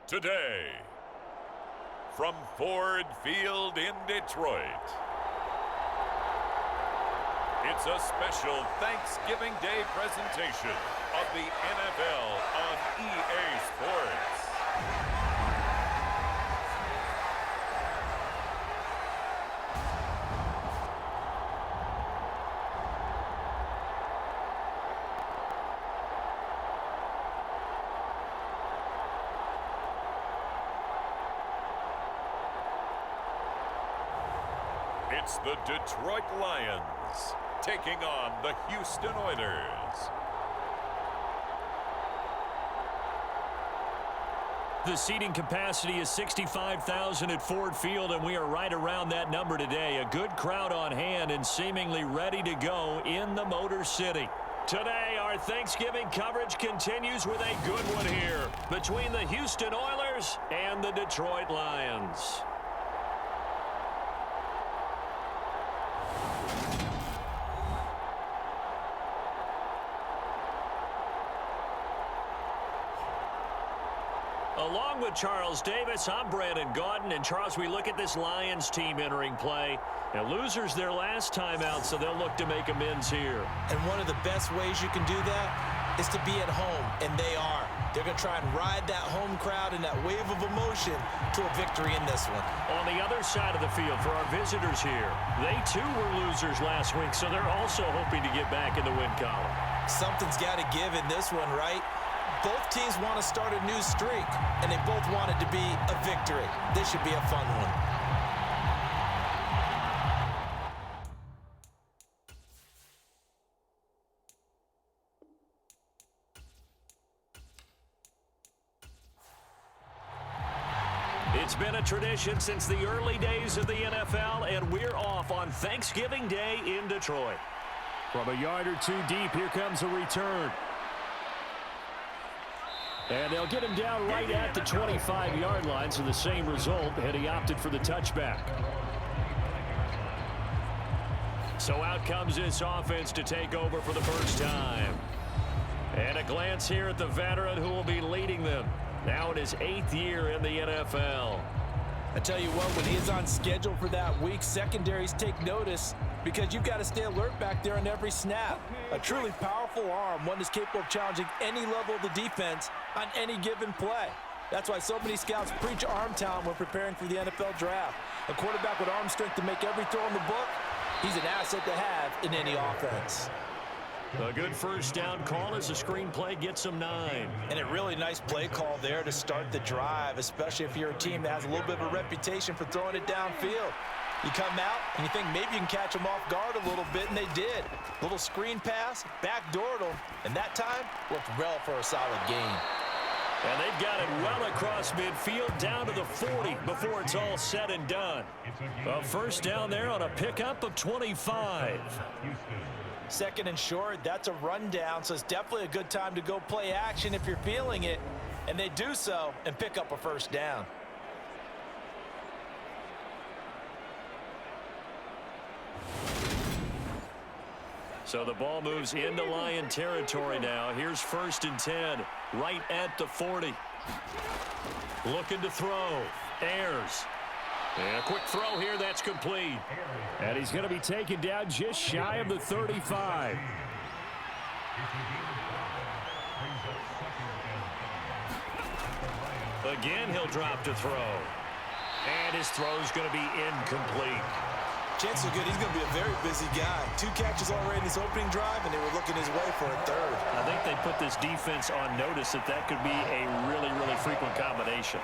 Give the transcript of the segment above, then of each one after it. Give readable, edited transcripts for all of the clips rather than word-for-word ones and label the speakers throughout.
Speaker 1: Today, from Ford Field in Detroit, it's a special Thanksgiving Day presentation of the NFL on EA Sports. It's the Detroit Lions taking on the Houston Oilers.
Speaker 2: The seating capacity is 65,000 at Ford Field, and we are right around that number today. A good crowd on hand and seemingly ready to go in the Motor City. Today, our Thanksgiving coverage continues with a good one here between the Houston Oilers and the Detroit Lions. Along with Charles Davis, I'm Brandon Gaudin. And Charles, we look at this Lions team entering play. And losers their last time out, so they'll look to make amends here.
Speaker 3: And one of the best ways you can do that is to be at home, and they are. They're going to try and ride that home crowd and that wave of emotion to a victory in this one.
Speaker 2: On the other side of the field for our visitors here, they too were losers last week, so they're also hoping to get back in the win column.
Speaker 3: Something's got to give in this one, right? Both teams want to start a new streak, and they both want it to be a victory. This should be a fun one.
Speaker 2: It's been a tradition since the early days of the NFL, and we're off on Thanksgiving Day in Detroit. From a yard or two deep, here comes a return. And they'll get him down right at the 25-yard line, so the same result, and he opted for the touchback. So out comes this offense to take over for the first time. And a glance here at the veteran who will be leading them. Now in his 8th year in the NFL.
Speaker 3: I tell you what, when he's on schedule for that week, secondaries take notice because you've got to stay alert back there on every snap. A truly powerful arm, one that's capable of challenging any level of the defense on any given play. That's why so many scouts preach arm talent when preparing for the NFL draft. A quarterback with arm strength to make every throw in the book, he's an asset to have in any offense.
Speaker 2: A good first down call as the screenplay gets him 9.
Speaker 3: And a really nice play call there to start the drive, especially if you're a team that has a little bit of a reputation for throwing it downfield. You come out and you think maybe you can catch them off guard a little bit, and they did. Little screen pass, backdoored them, and that time worked well for a solid gain.
Speaker 2: And they've got it well across midfield down to the 40 before it's all said and done. A first down there on a pickup of 25.
Speaker 3: Second and short, that's a rundown, so it's definitely a good time to go play action if you're feeling it. And they do so and pick up a first down.
Speaker 2: So the ball moves into Lion territory now. Here's 1st and 10, right at the 40. Looking to throw. Ayers. And a quick throw here, that's complete. And he's going to be taken down just shy of the 35. Again, he'll drop to throw. And his throw's going to be incomplete.
Speaker 3: Chances are good he's going to be a very busy guy. 2 catches already in his opening drive, and they were looking his way for a third.
Speaker 2: I think they put this defense on notice that could be a really, really frequent combination.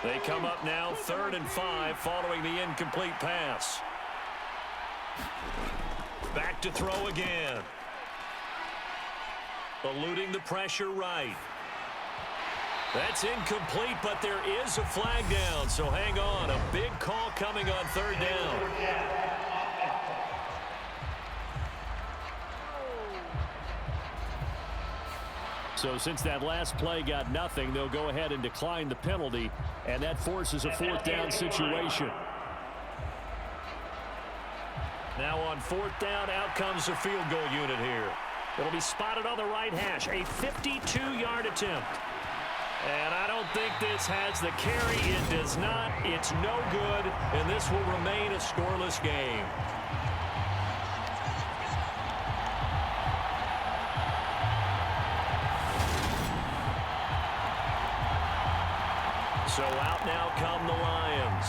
Speaker 2: They come up now 3rd and 5 following the incomplete pass. Back to throw again. Eluding the pressure right. That's incomplete, but there is a flag down, so hang on. A big call coming on 3rd down. So since that last play got nothing, they'll go ahead and decline the penalty, and that forces a 4th down situation. Now on 4th down, out comes the field goal unit here.
Speaker 4: It'll be spotted on the right hash. A 52-yard attempt. And I don't think this has the carry. It does not. It's no good, and this will remain a scoreless game. So out now come the Lions.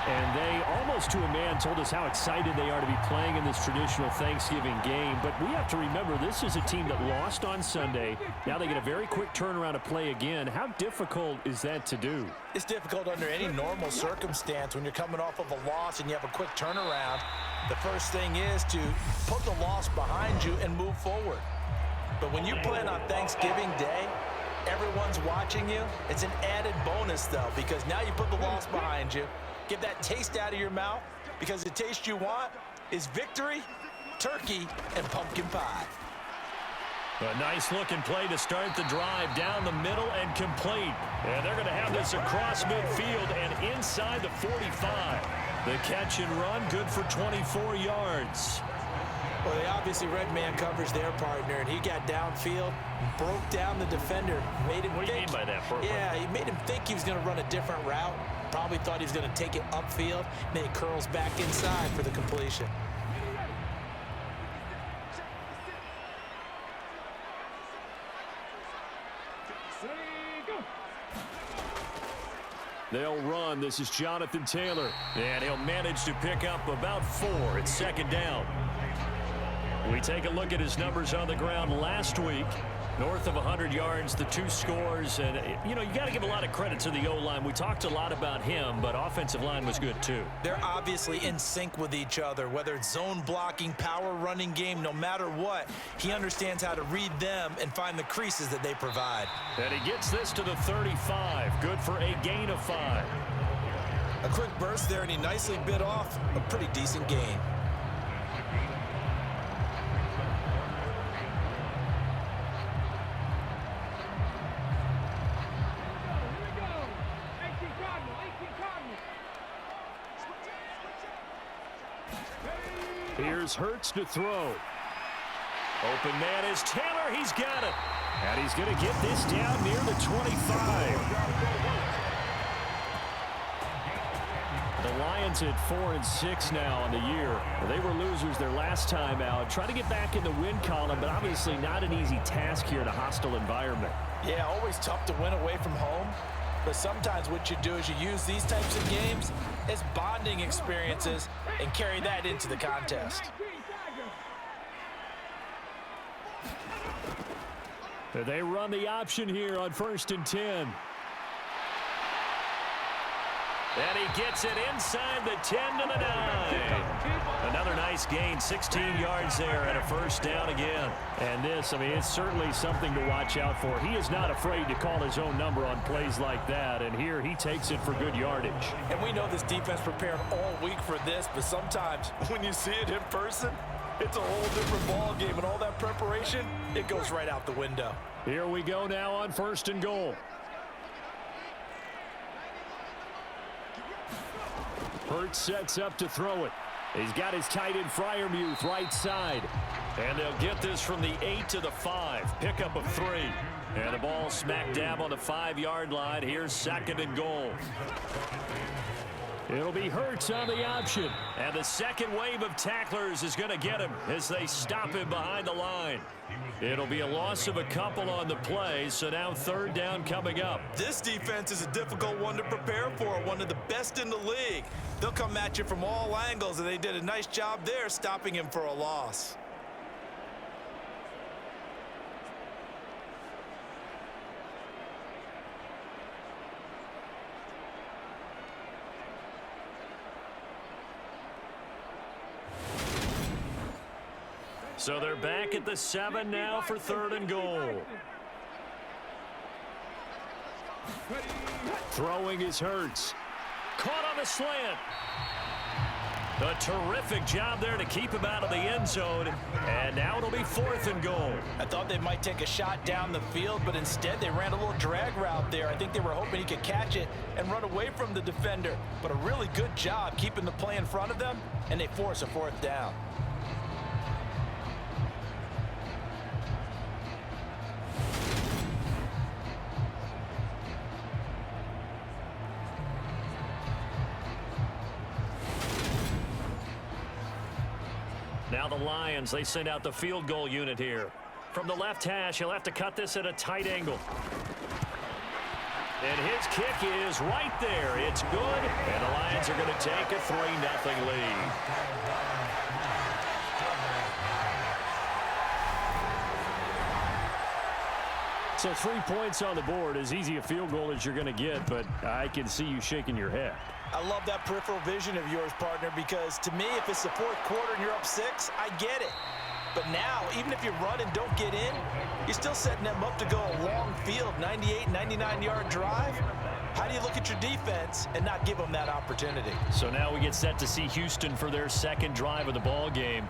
Speaker 5: And they, almost to a man, told us how excited they are to be playing in this traditional Thanksgiving game. But we have to remember, this is a team that lost on Sunday. Now they get a very quick turnaround to play again. How difficult is that to do?
Speaker 3: It's difficult under any normal circumstance when you're coming off of a loss and you have a quick turnaround. The first thing is to put the loss behind you and move forward. But when you're playing on Thanksgiving Day, everyone's watching you. It's an added bonus, though, because now you put the loss behind you. Get that taste out of your mouth, because the taste you want is victory, turkey, and pumpkin pie.
Speaker 2: A nice-looking play to start the drive down the middle and complete. And they're going to have this across midfield and inside the 45. The catch and run, good for 24 yards.
Speaker 3: Well, they obviously read man coverage their partner, and he got downfield, broke down the defender, made him
Speaker 4: What do you mean by that, Burke?
Speaker 3: Yeah, he made him think he was going to run a different route. Probably thought he was going to take it upfield, and then he curls back inside for the completion.
Speaker 2: They'll run. This is Jonathan Taylor. And he'll manage to pick up about 4 at 2nd down. We take a look at his numbers on the ground last week. North of 100 yards, the 2 scores. And, you know, you got to give a lot of credit to the O-line. We talked a lot about him, but offensive line was good, too.
Speaker 3: They're obviously in sync with each other, whether it's zone blocking, power running game, no matter what. He understands how to read them and find the creases that they provide.
Speaker 2: And he gets this to the 35. Good for a gain of 5.
Speaker 3: A quick burst there, and he nicely bit off a pretty decent gain.
Speaker 2: Here's Hurts to throw. Open man is Taylor. He's got it. And he's going to get this down near the 25. The Lions at 4-6 now on the year. They were losers their last time out. Try to get back in the win column, but obviously not an easy task here in a hostile environment.
Speaker 3: Yeah, always tough to win away from home. But sometimes what you do is you use these types of games as bonding experiences and carry that into the contest.
Speaker 2: They run the option here on 1st and 10. And he gets it inside the 10 to the 9. Another nice gain, 16 yards there and a 1st down again.
Speaker 5: And this, I mean, it's certainly something to watch out for. He is not afraid to call his own number on plays like that, and here he takes it for good yardage.
Speaker 3: And we know this defense prepared all week for this, but sometimes when you see it in person, it's a whole different ball game, and all that preparation, it goes right out the window.
Speaker 2: Here we go now on 1st and goal. Hurts sets up to throw it. He's got his tight end Freiermuth right side. And they'll get this from the 8 to the 5. Pickup of 3. And the ball smack dab on the 5-yard line. Here's 2nd and goal. It'll be Hurts on the option. And the second wave of tacklers is going to get him as they stop him behind the line. It'll be a loss of a couple on the play, so now 3rd down coming up.
Speaker 3: This defense is a difficult one to prepare for, one of the best in the league. They'll come at you from all angles, and they did a nice job there stopping him for a loss.
Speaker 2: So they're back at the 7 now for 3rd and goal. Throwing is Hurts. Caught on the slant. A terrific job there to keep him out of the end zone. And now it'll be 4th and goal.
Speaker 3: I thought they might take a shot down the field, but instead they ran a little drag route there. I think they were hoping he could catch it and run away from the defender. But a really good job keeping the play in front of them, and they force a 4th down.
Speaker 2: Now the Lions, they send out the field goal unit here. From the left hash, he'll have to cut this at a tight angle. And his kick is right there. It's good, and the Lions are going to take a 3-0 lead.
Speaker 5: So 3 points on the board, as easy a field goal as you're going to get, but I can see you shaking your head.
Speaker 3: I love that peripheral vision of yours, partner, because to me, if it's the 4th quarter and you're up 6, I get it. But now, even if you run and don't get in, you're still setting them up to go a long field, 98, 99-yard drive. How do you look at your defense and not give them that opportunity?
Speaker 2: So now we get set to see Houston for their 2nd drive of the ball game.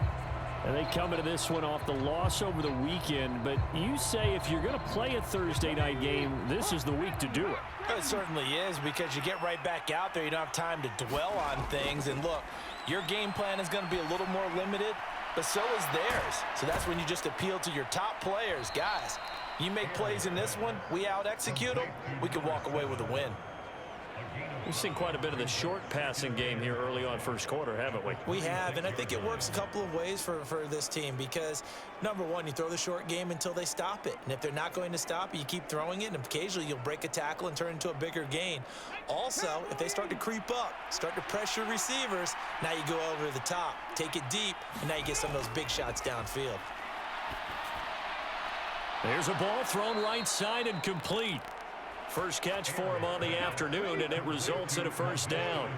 Speaker 5: And they come into this one off the loss over the weekend, but you say if you're going to play a Thursday night game, this is the week to do it.
Speaker 3: It certainly is, because you get right back out there. You don't have time to dwell on things. And look, your game plan is going to be a little more limited, but so is theirs. So that's when you just appeal to your top players. Guys, you make plays in this one, we out-execute them, we can walk away with a win.
Speaker 2: We've seen quite a bit of the short passing game here early on first quarter, haven't we?
Speaker 3: We have, and I think it works a couple of ways for this team because, number one, you throw the short game until they stop it. And if they're not going to stop it, you keep throwing it, and occasionally you'll break a tackle and turn into a bigger gain. Also, if they start to creep up, start to pressure receivers, now you go over the top, take it deep, and now you get some of those big shots downfield.
Speaker 2: There's a ball thrown right side and complete. First catch for him on the afternoon, and it results in a 1st down.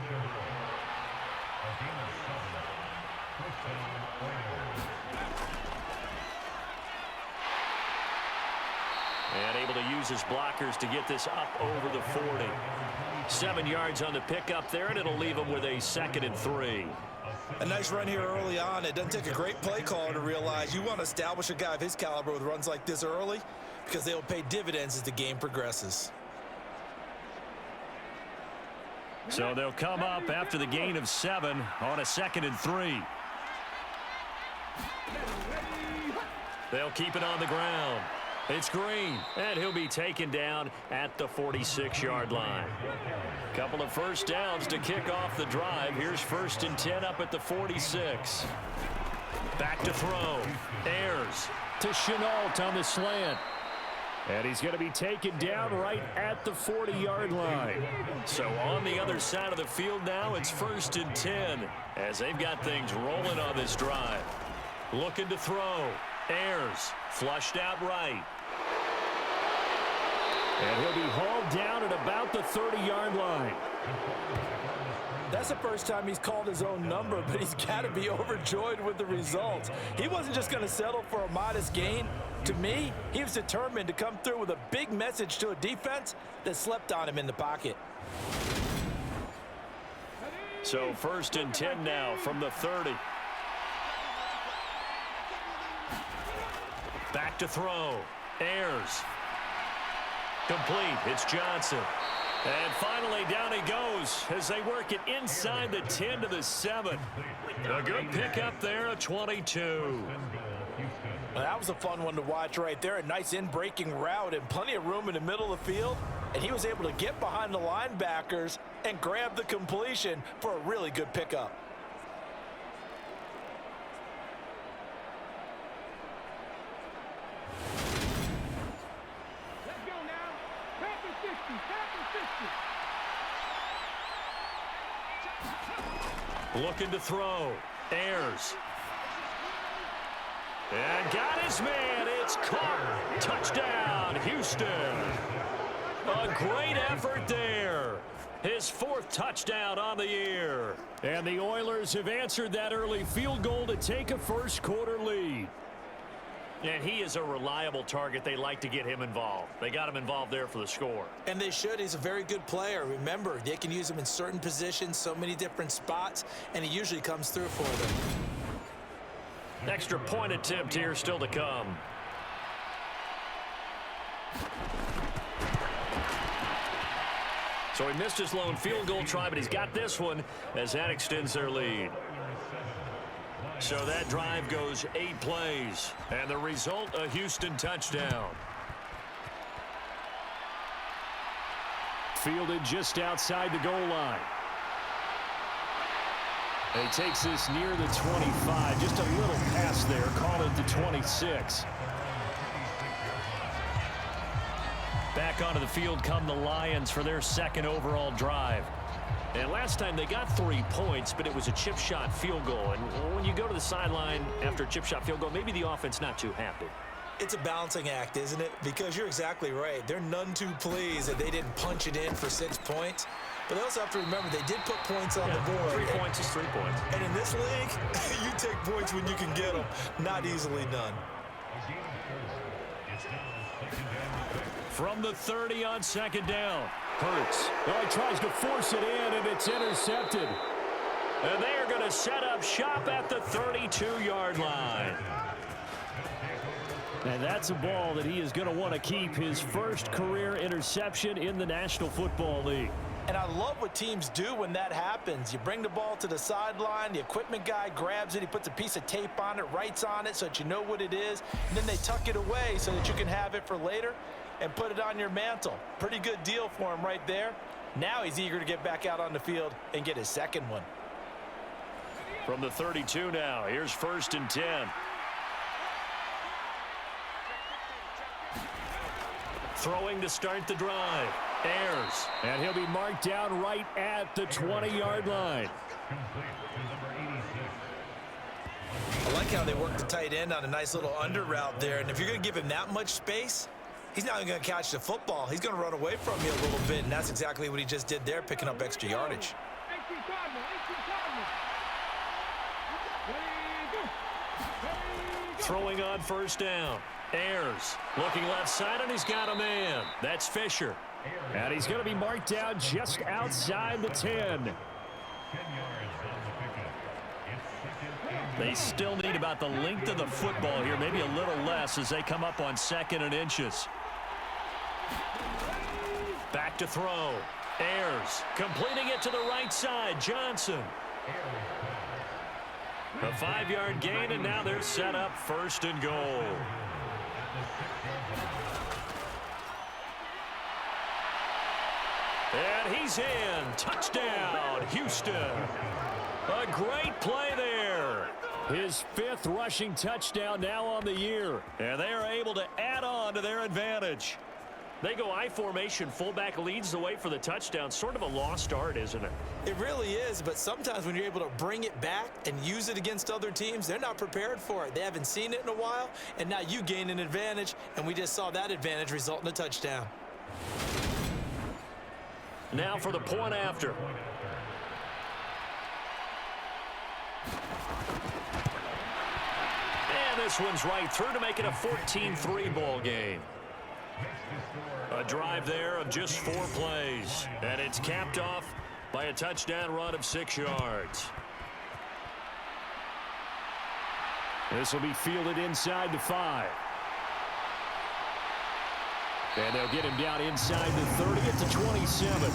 Speaker 2: And able to use his blockers to get this up over the 40. 7 yards on the pickup there, and it'll leave him with a 2nd and 3.
Speaker 3: A nice run here early on. It doesn't take a great play caller to realize you want to establish a guy of his caliber with runs like this early because they will pay dividends as the game progresses.
Speaker 2: So they'll come up after the gain of 7 on a 2nd and 3. They'll keep it on the ground. It's Green, and he'll be taken down at the 46-yard line. Couple of 1st downs to kick off the drive. Here's 1st and 10 up at the 46. Back to throw. Ayers
Speaker 5: To Chenault on the slant. And he's going to be taken down right at the 40-yard line.
Speaker 2: So on the other side of the field now, it's 1st and 10 as they've got things rolling on this drive. Looking to throw. Ayers flushed out right.
Speaker 5: And he'll be hauled down at about the 30-yard line.
Speaker 3: That's the first time he's called his own number, but he's got to be overjoyed with the results. He wasn't just going to settle for a modest gain. To me, he was determined to come through with a big message to a defense that slept on him in the pocket.
Speaker 2: So 1st and 10 now from the 30. Back to throw. Ayers. Complete. It's Johnson. And finally, down he goes as they work it inside the 10 to the 7. A good pickup there, a 22.
Speaker 3: Well, that was a fun one to watch right there. A nice in-breaking route and plenty of room in the middle of the field. And he was able to get behind the linebackers and grab the completion for a really good pickup.
Speaker 2: Looking to throw. Ayers. And got his man. It's caught. Touchdown, Houston. A great effort there. His 4th touchdown on the year.
Speaker 5: And the Oilers have answered that early field goal to take a first quarter lead.
Speaker 2: And he is a reliable target. They like to get him involved. They got him involved there for the score.
Speaker 3: And they should. He's a very good player. Remember, they can use him in certain positions, so many different spots, and he usually comes through for them.
Speaker 2: Extra point attempt here still to come. So he missed his lone field goal try, but he's got this one as that extends their lead. So that drive goes 8 plays, and the result, a Houston touchdown.
Speaker 5: Fielded just outside the goal line. And he takes this near the 25. Just a little pass there. Call it the 26.
Speaker 2: Back onto the field come the Lions for their second overall drive. And last time they got 3 points, but it was a chip shot field goal. And when you go to the sideline after a chip shot field goal, maybe the offense not too happy.
Speaker 3: It's a balancing act, isn't it? Because you're exactly right. They're none too pleased that they didn't punch it in for 6 points. But they also have to remember they did put points on the board.
Speaker 2: 3 points is 3 points.
Speaker 3: And in this league, you take points when you can get them. Not easily done.
Speaker 2: From the 30 on second down.
Speaker 5: Hurts. Oh, he tries to force it in, and it's intercepted.
Speaker 2: And they are going to set up shop at the 32-yard line.
Speaker 5: And that's a ball that he is going to want to keep, his first career interception in the National Football League.
Speaker 3: And I love what teams do when that happens. You bring the ball to the sideline, the equipment guy grabs it, he puts a piece of tape on it, writes on it so that you know what it is, and then they tuck it away so that you can have it for later and put it on your mantle. Pretty good deal for him right there. Now he's eager to get back out on the field and get his second one.
Speaker 2: From the 32 now, here's 1st and 10. Throwing to start the drive. Ayers.
Speaker 5: And he'll be marked down right at the 20-yard line.
Speaker 3: I like how they work the tight end on a nice little under route there. And if you're going to give him that much space, he's not even going to catch the football. He's going to run away from you a little bit, and that's exactly what he just did there, picking up extra yardage.
Speaker 2: Throwing on 1st down. Ayers looking left side, and he's got a man. That's Fisher.
Speaker 5: And he's going to be marked down just outside the 10.
Speaker 2: They still need about the length of the football here, maybe a little less as they come up on 2nd and inches. Back to throw. Ayers completing it to the right side. Johnson. A 5-yard gain, and now they're set up 1st and goal. And he's in. Touchdown, Houston. A great play there.
Speaker 5: His 5th rushing touchdown now on the year.
Speaker 2: And they are able to add on to their advantage. They go I formation. Fullback leads the way for the touchdown. Sort of a lost art, isn't it?
Speaker 3: It really is, but sometimes when you're able to bring it back and use it against other teams, they're not prepared for it. They haven't seen it in a while, and now you gain an advantage, and we just saw that advantage result in a touchdown.
Speaker 2: Now for the point after. And this one's right through to make it a 14-3 ball game. A drive there of just 4 plays. And it's capped off by a touchdown run of 6 yards.
Speaker 5: This will be fielded inside the 5. And they'll get him down inside the 30 at the 27.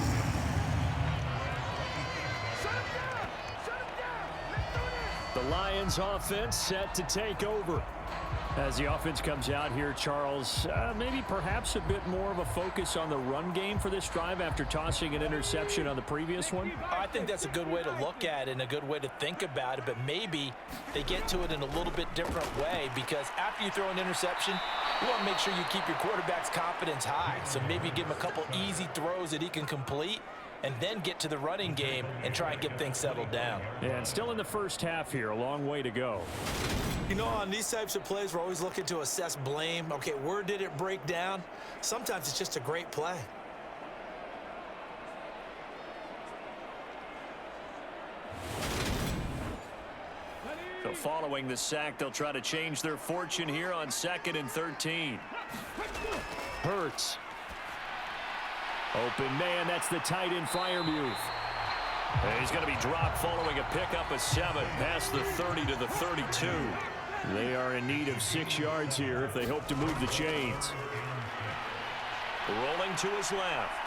Speaker 5: The Lions offense set to take over. As the offense comes out here, Charles, maybe perhaps a bit more of a focus on the run game for this drive after tossing an interception on the previous one?
Speaker 3: I think that's a good way to look at it and a good way to think about it, but maybe they get to it in a little bit different way because after you throw an interception, you want to make sure you keep your quarterback's confidence high. So maybe give him a couple easy throws that he can complete and then get to the running game and try and get things settled down.
Speaker 5: And still in the first half here, a long way to go.
Speaker 3: You know, on these types of plays, we're always looking to assess blame. Okay, where did it break down? Sometimes it's just a great play.
Speaker 2: So following the sack, they'll try to change their fortune here on 2nd and 13.
Speaker 5: Hurts. Open man, that's the tight end Freiermuth.
Speaker 2: And he's going to be dropped following a pickup of 7 past the 30 to the 32.
Speaker 5: They are in need of 6 yards here if they hope to move the chains.
Speaker 2: Rolling to his left.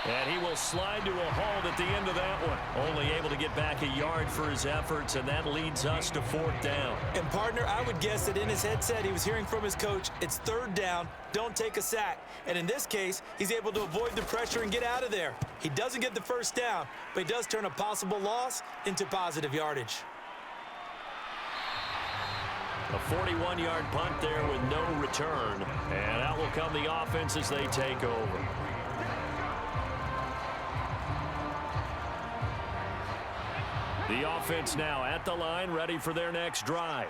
Speaker 2: And he will slide to a halt at the end of that one. Only able to get back a yard for his efforts, and that leads us to 4th down.
Speaker 3: And, partner, I would guess that in his headset he was hearing from his coach, it's 3rd down, don't take a sack. And in this case, he's able to avoid the pressure and get out of there. He doesn't get the 1st down, but he does turn a possible loss into positive yardage.
Speaker 2: A 41-yard punt there with no return. And out will come the offense as they take over. The offense now at the line, ready for their next drive.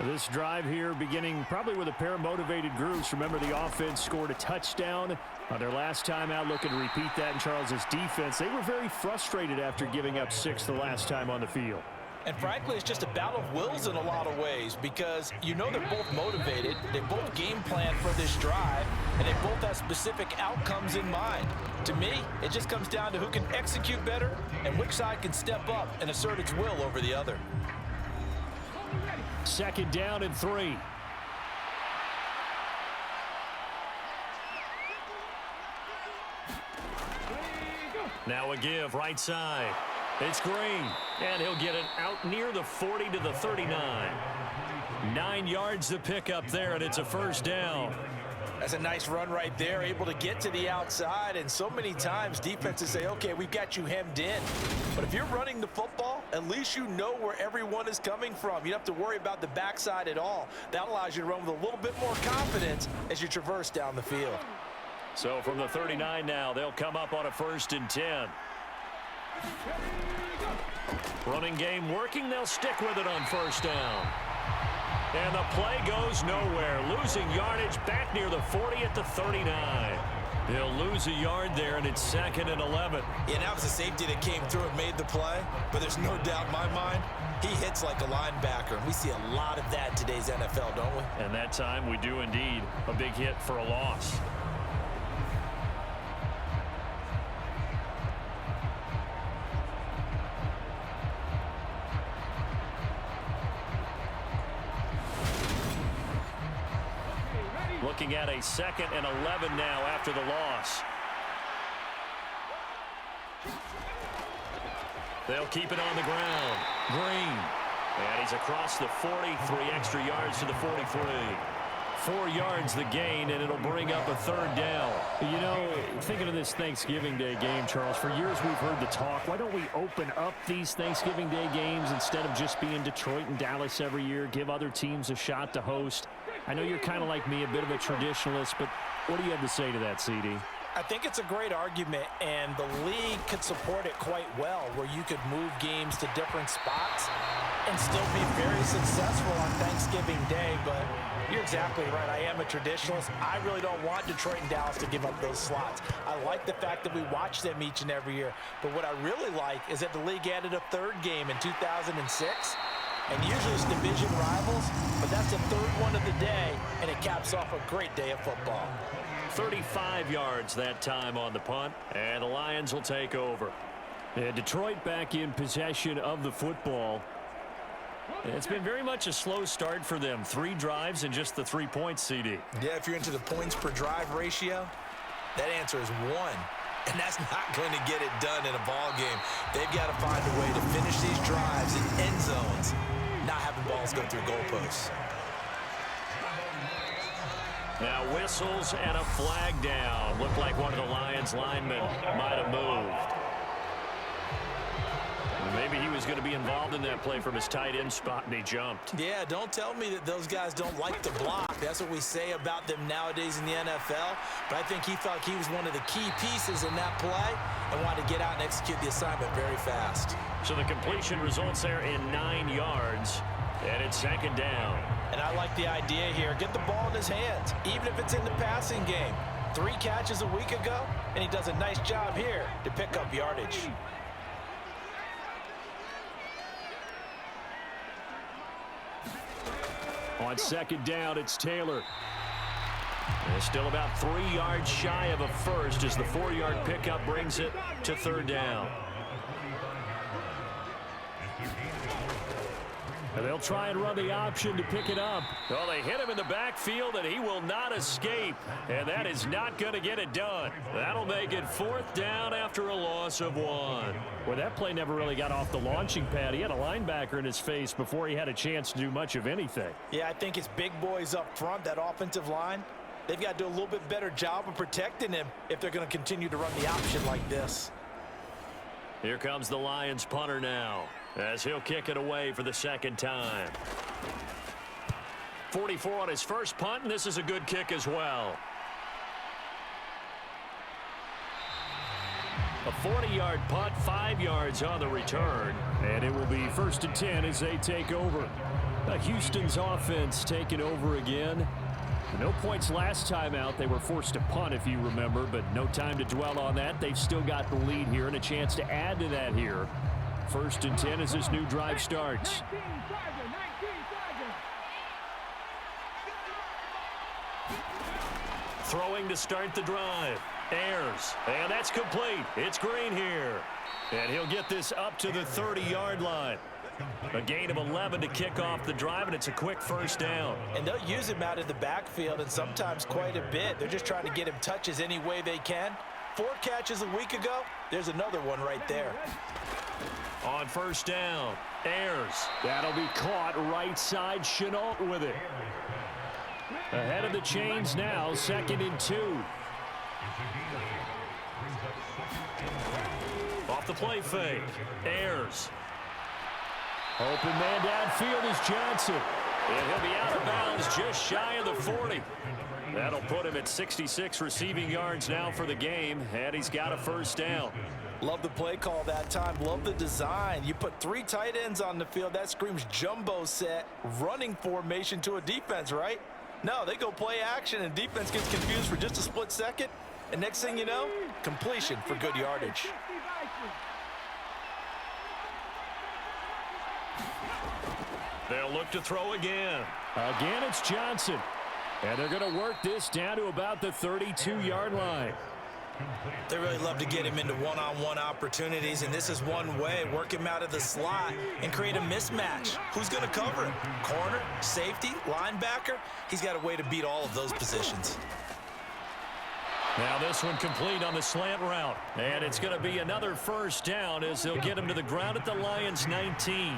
Speaker 5: This drive here beginning probably with a pair of motivated groups. Remember, the offense scored a touchdown on their last time out, looking to repeat that in Charles's defense. They were very frustrated after giving up 6 the last time on the field.
Speaker 3: And frankly, it's just a battle of wills in a lot of ways because you know they're both motivated, they both game plan for this drive, and they both have specific outcomes in mind. To me, it just comes down to who can execute better and which side can step up and assert its will over the other.
Speaker 5: 2nd down and 3.
Speaker 2: Now a give right side. It's Green, and he'll get it out near the 40 to the 39. 9 yards to pick up there, and it's a 1st down.
Speaker 3: That's a nice run right there, able to get to the outside, and so many times defenses say, okay, we've got you hemmed in. But if you're running the football, at least you know where everyone is coming from. You don't have to worry about the backside at all. That allows you to run with a little bit more confidence as you traverse down the field.
Speaker 2: So from the 39 now, they'll come up on a 1st and 10. Running game working, they'll stick with it on 1st down. And the play goes nowhere. Losing yardage back near the 40 at the 39. They'll lose a yard there, and it's 2nd and 11.
Speaker 3: Yeah, that was a safety that came through and made the play, but there's no doubt in my mind, he hits like a linebacker, and we see a lot of that in today's NFL, don't we?
Speaker 2: And that time we do indeed. A big hit for a loss. Looking at a 2nd and 11 now after the loss. They'll keep it on the ground. Green. And he's across the 40, 3 extra yards to the 43. 4 yards the gain, and it'll bring up a 3rd down.
Speaker 5: You know, thinking of this Thanksgiving Day game, Charles, for years we've heard the talk, why don't we open up these Thanksgiving Day games instead of just being Detroit and Dallas every year, give other teams a shot to host? I know you're kind of like me, a bit of a traditionalist, but what do you have to say to that, CD?
Speaker 3: I think it's a great argument, and the league could support it quite well, where you could move games to different spots and still be very successful on Thanksgiving Day. But you're exactly right. I am a traditionalist. I really don't want Detroit and Dallas to give up those slots. I like the fact that we watch them each and every year. But what I really like is that the league added a 3rd game in 2006. And usually it's division rivals, but that's the 3rd one of the day, and it caps off a great day of football.
Speaker 2: 35 yards that time on the punt, and the Lions will take over.
Speaker 5: Yeah, Detroit back in possession of the football.
Speaker 2: It's been very much a slow start for them. 3 drives and just the 3 points, CD.
Speaker 3: Yeah, if you're into the points per drive ratio, that answer is 1. And that's not going to get it done in a ball game. They've got to find a way to finish these drives in end zones, not having balls go through goalposts.
Speaker 2: Now whistles and a flag down. Looked like one of the Lions linemen might have moved. Maybe he was going to be involved in that play from his tight end spot, and he jumped.
Speaker 3: Yeah, don't tell me that those guys don't like to block. That's what we say about them nowadays in the NFL. But I think he thought he was one of the key pieces in that play and wanted to get out and execute the assignment very fast.
Speaker 2: So the completion results there in 9 yards, and it's 2nd down.
Speaker 3: And I like the idea here. Get the ball in his hands, even if it's in the passing game. 3 catches a week ago, and he does a nice job here to pick up yardage.
Speaker 2: On second down, it's Taylor. And still about 3 yards shy of a first as the 4-yard pickup brings it to third down.
Speaker 5: And they'll try and run the option to pick it up.
Speaker 2: Well, they hit him in the backfield, and he will not escape. And that is not going to get it done. That'll make it fourth down after a loss of 1.
Speaker 5: Well, that play never really got off the launching pad. He had a linebacker in his face before he had a chance to do much of anything.
Speaker 3: Yeah, I think it's big boys up front, that offensive line. They've got to do a little bit better job of protecting him if they're going to continue to run the option like this.
Speaker 2: Here comes the Lions punter now, as he'll kick it away for the second time. 44 on his first punt, and this is a good kick as well. A 40-yard punt, 5 yards on the return.
Speaker 5: And it will be 1st and 10 as they take over. Houston's offense taking over again. No points last time out. They were forced to punt, if you remember, but no time to dwell on that. They've still got the lead here and a chance to add to that here. 1st and 10 as this new drive starts.
Speaker 2: Throwing to start the drive. Ayers. And that's complete. It's Green here. And he'll get this up to the 30-yard line. A gain of 11 to kick off the drive, and it's a quick first down.
Speaker 3: And they'll use him out of the backfield, and sometimes quite a bit. They're just trying to get him touches any way they can. 4 catches a week ago. There's another one right there.
Speaker 2: On first down, Ayers.
Speaker 5: That'll be caught right side. Chenault with it. Ahead of the chains now, 2nd and 2.
Speaker 2: Off the play fake, Ayers.
Speaker 5: Open man downfield is Johnson.
Speaker 2: And he'll be out of bounds just shy of the 40. That'll put him at 66 receiving yards now for the game, and he's got a first down.
Speaker 3: Love the play call that time. Love the design. You put 3 tight ends on the field. That screams jumbo set, running formation to a defense, right? No, they go play action, and defense gets confused for just a split second. And next thing you know, completion for good yardage.
Speaker 2: They'll look to throw again.
Speaker 5: Again, it's Johnson. And they're going to work this down to about the 32-yard line.
Speaker 3: They really love to get him into one-on-one opportunities, and this is one way. Work him out of the slot and create a mismatch. Who's going to cover him? Corner, safety, linebacker? He's got a way to beat all of those positions.
Speaker 2: Now this one complete on the slant route. And it's going to be another first down as they'll get him to the ground at the Lions' 19.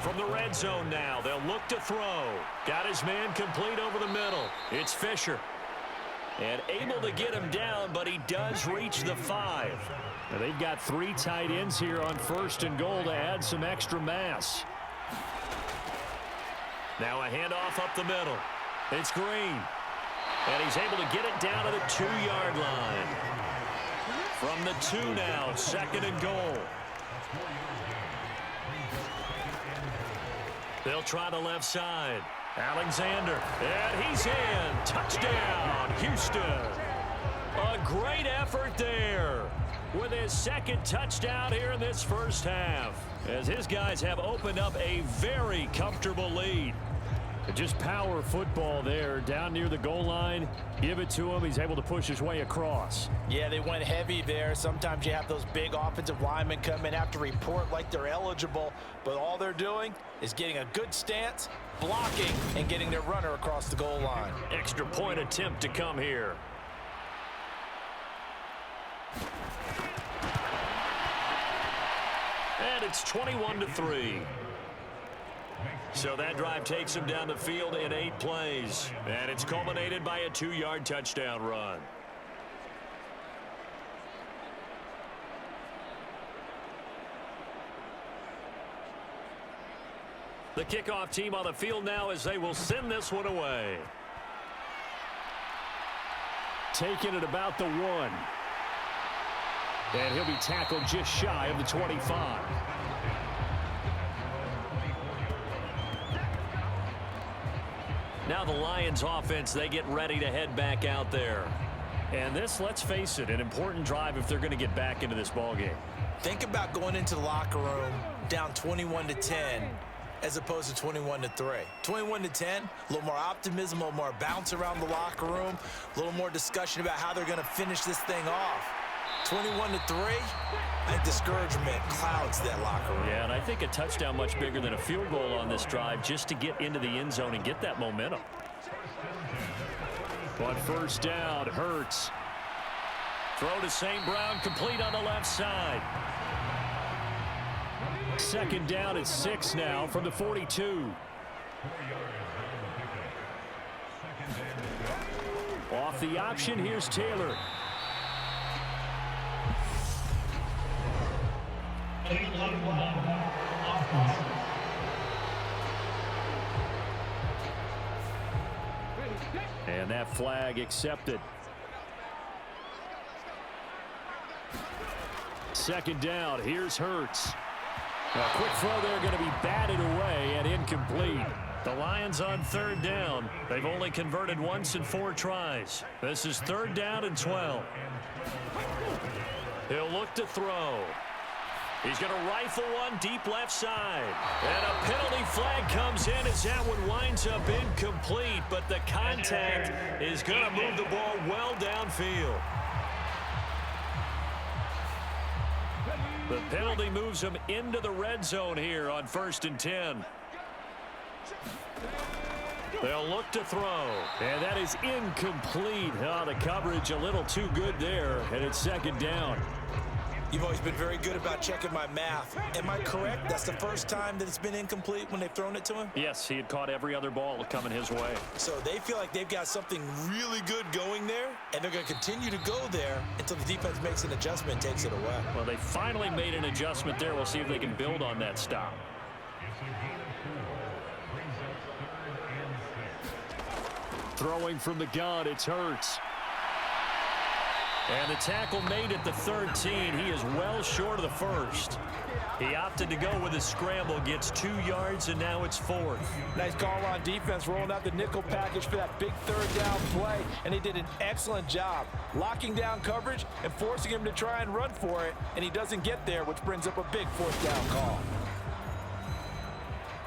Speaker 2: From the red zone now, they'll look to throw. Got his man complete over the middle. It's Fisher. And able to get him down, but he does reach the 5.
Speaker 5: Now they've got 3 tight ends here on 1st and goal to add some extra mass.
Speaker 2: Now a handoff up the middle. It's Green. And he's able to get it down to the 2-yard line. From the 2 now, 2nd and goal. They'll try the left side. Alexander, and he's in. Touchdown, Houston. A great effort there with his 2nd touchdown here in this first half, as his guys have opened up a very comfortable lead.
Speaker 5: Just power football there, down near the goal line. Give it to him. He's able to push his way across.
Speaker 3: Yeah, they went heavy there. Sometimes you have those big offensive linemen come in, have to report like they're eligible, but all they're doing is getting a good stance, blocking, and getting their runner across the goal line.
Speaker 2: Extra point attempt to come here. And it's 21-3. So that drive takes him down the field in 8 plays. And it's culminated by a 2-yard touchdown run. The kickoff team on the field now as they will send this one away.
Speaker 5: Taking it about the 1. And he'll be tackled just shy of the 25.
Speaker 2: Now the Lions offense, they get ready to head back out there.
Speaker 5: And this, let's face it, an important drive if they're going to get back into this ballgame.
Speaker 3: Think about going into the locker room down 21-10 as opposed to 21-3. 21-10, a little more optimism, a little more bounce around the locker room, a little more discussion about how they're going to finish this thing off. 21-3, I think discouragement clouds that locker room.
Speaker 2: Yeah, and I think a touchdown much bigger than a field goal on this drive just to get into the end zone and get that momentum.
Speaker 5: On first down, Hurts.
Speaker 2: Throw to St. Brown, complete on the left side.
Speaker 5: Second down at 6 now from the 42. Off the option, here's Taylor. And that flag accepted. Second down, here's Hurts. A quick throw there going to be batted away and incomplete.
Speaker 2: The Lions on third down. They've only converted once in 4 tries. This is third down and 12. He'll look to throw. He's going to rifle one deep left side. And a penalty flag comes in as that one winds up incomplete, but the contact is going to move the ball well downfield. The penalty moves him into the red zone here on 1st and 10. They'll look to throw.
Speaker 5: And that is incomplete. Oh, the coverage a little too good there, and it's second down.
Speaker 3: You've always been very good about checking my math. Am I correct? That's the first time that it's been incomplete when they've thrown it to him?
Speaker 2: Yes, he had caught every other ball coming his way.
Speaker 3: So they feel like they've got something really good going there, and they're going to continue to go there until the defense makes an adjustment and takes it away.
Speaker 2: Well, they finally made an adjustment there. We'll see if they can build on that stop.
Speaker 5: Throwing from the gun, it's Hurts.
Speaker 2: And the tackle made at the 13. He is well short of the first. He opted to go with a scramble, gets 2 yards, and now it's 4th.
Speaker 3: Nice call on defense, rolling out the nickel package for that big third down play, and they did an excellent job locking down coverage and forcing him to try and run for it, and he doesn't get there, which brings up a big 4th down call.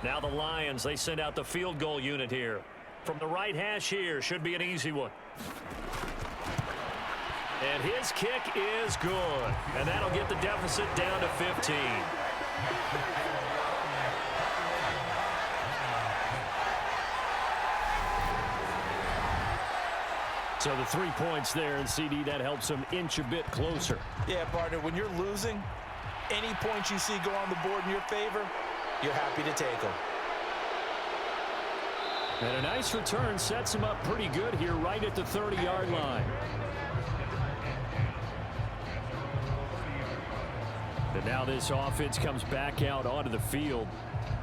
Speaker 2: Now the Lions, they send out the field goal unit here. From the right hash here, should be an easy one. And his kick is good. And that'll get the deficit down to 15.
Speaker 5: So the 3 points there, and CD, that helps them inch a bit closer.
Speaker 3: Yeah, partner, when you're losing, any points you see go on the board in your favor, you're happy to take them.
Speaker 5: And a nice return sets him up pretty good here right at the 30-yard line. And now this offense comes back out onto the field.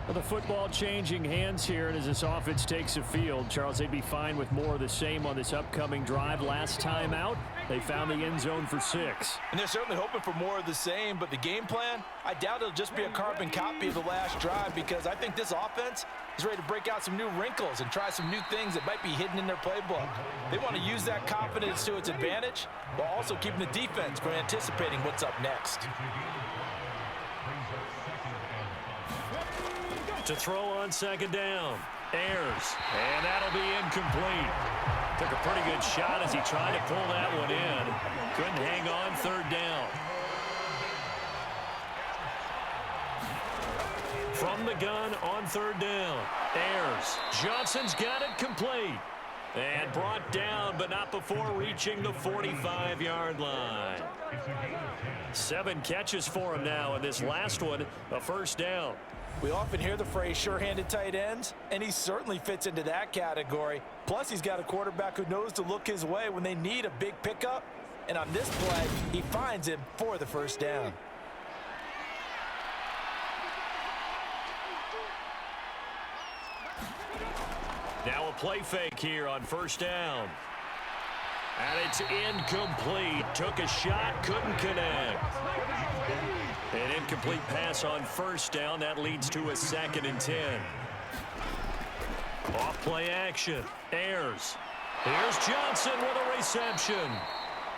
Speaker 5: Well, the football changing hands here, and as this offense takes the field, Charles, they'd be fine with more of the same on this upcoming drive. Last time out, they found the end zone for 6.
Speaker 3: And they're certainly hoping for more of the same, but the game plan, I doubt it'll just be a carbon copy of the last drive, because I think this offense is ready to break out some new wrinkles and try some new things that might be hidden in their playbook. They want to use that confidence to its advantage, while also keeping the defense from anticipating what's up next.
Speaker 2: To throw on second down. Ayers. And that'll be incomplete. Took a pretty good shot as he tried to pull that one in. Couldn't hang on third down. From the gun on third down. Ayers. Johnson's got it complete. And brought down, but not before reaching the 45-yard line. 7 catches for him now, and this last one, a first down.
Speaker 3: We often hear the phrase sure-handed tight ends, and he certainly fits into that category. Plus, he's got a quarterback who knows to look his way when they need a big pickup. And on this play, he finds him for the first down.
Speaker 2: Now a play fake here on first down. And it's incomplete. Took a shot, couldn't connect. An incomplete pass on first down. That leads to a 2nd and 10. Off play action. Ayers. Here's Johnson with a reception.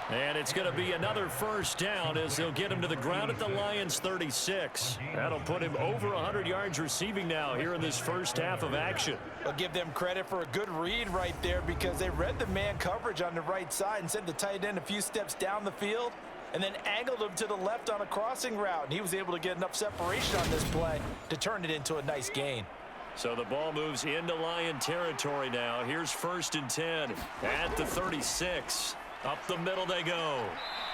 Speaker 2: And it's going to be another first down as they'll get him to the ground at the Lions' 36. That'll put him over 100 yards receiving now here in this first half of action.
Speaker 3: I'll give them credit for a good read right there because they read the man coverage on the right side and sent the tight end a few steps down the field and then angled him to the left on a crossing route. And he was able to get enough separation on this play to turn it into a nice gain.
Speaker 2: So the ball moves into Lion territory now. Here's 1st and 10 at the 36. Up the middle they go.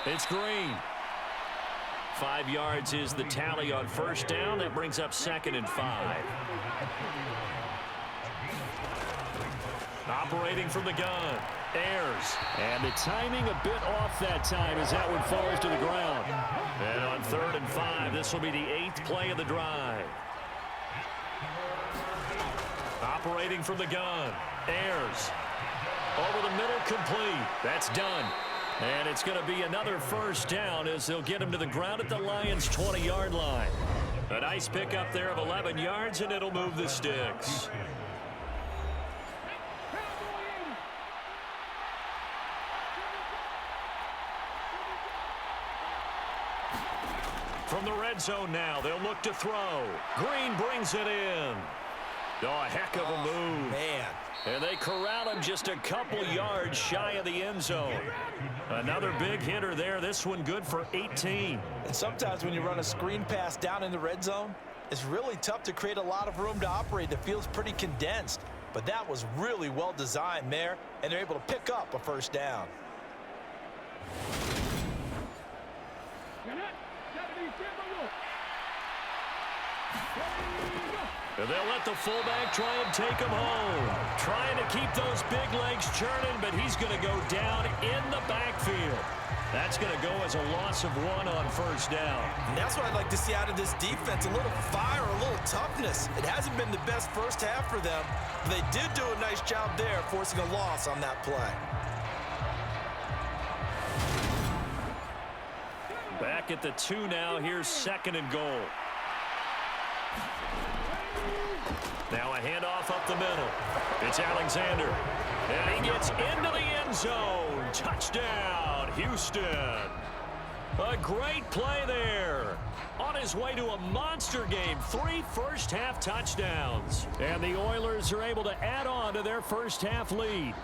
Speaker 2: It's Green. 5 yards is the tally on first down. That brings up 2nd and 5. Operating from the gun. Ayers.
Speaker 5: And the timing a bit off that time as that one falls to the ground.
Speaker 2: And on 3rd and 5, this will be the 8th play of the drive. Operating from the gun. Ayers. Over the middle, complete. That's done. And it's going to be another first down as they'll get him to the ground at the Lions' 20-yard line. A nice pickup there of 11 yards, and it'll move the sticks. From the red zone now, they'll look to throw. Green brings it in. Oh, a heck of a move.
Speaker 3: Man.
Speaker 2: And they corral him just a couple yards shy of the end zone. Another big hitter there. This one good for 18.
Speaker 3: And sometimes when you run a screen pass down in the red zone, it's really tough to create a lot of room to operate. The field's pretty condensed. But that was really well designed there, and they're able to pick up a first down.
Speaker 2: And they'll let the fullback try and take him home. Trying to keep those big legs churning, but he's going to go down in the backfield. That's going to go as a loss of 1 on first down.
Speaker 3: And that's what I'd like to see out of this defense, a little fire, a little toughness. It hasn't been the best first half for them, but they did do a nice job there forcing a loss on that play.
Speaker 2: Back at the 2 now. Here's 2nd and goal. Now a handoff up the middle. It's Alexander. And he gets into the end zone. Touchdown, Houston. A great play there. On his way to a monster game. 3 first-half touchdowns.
Speaker 5: And the Oilers are able to add on to their first-half lead.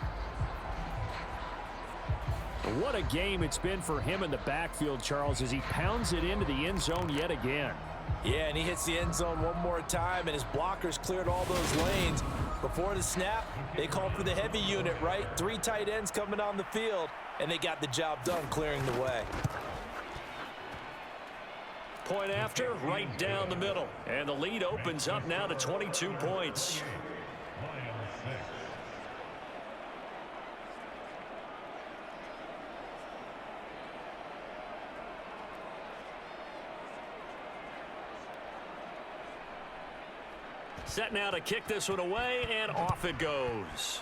Speaker 5: What a game it's been for him in the backfield, Charles, as he pounds it into the end zone yet again.
Speaker 3: Yeah, and he hits the end zone one more time, and his blockers cleared all those lanes. Before the snap, they called for the heavy unit, right? 3 tight ends coming on the field, and they got the job done clearing the way.
Speaker 2: Point after, right down the middle. And the lead opens up now to 22 points. Set now to kick this one away, and off it goes.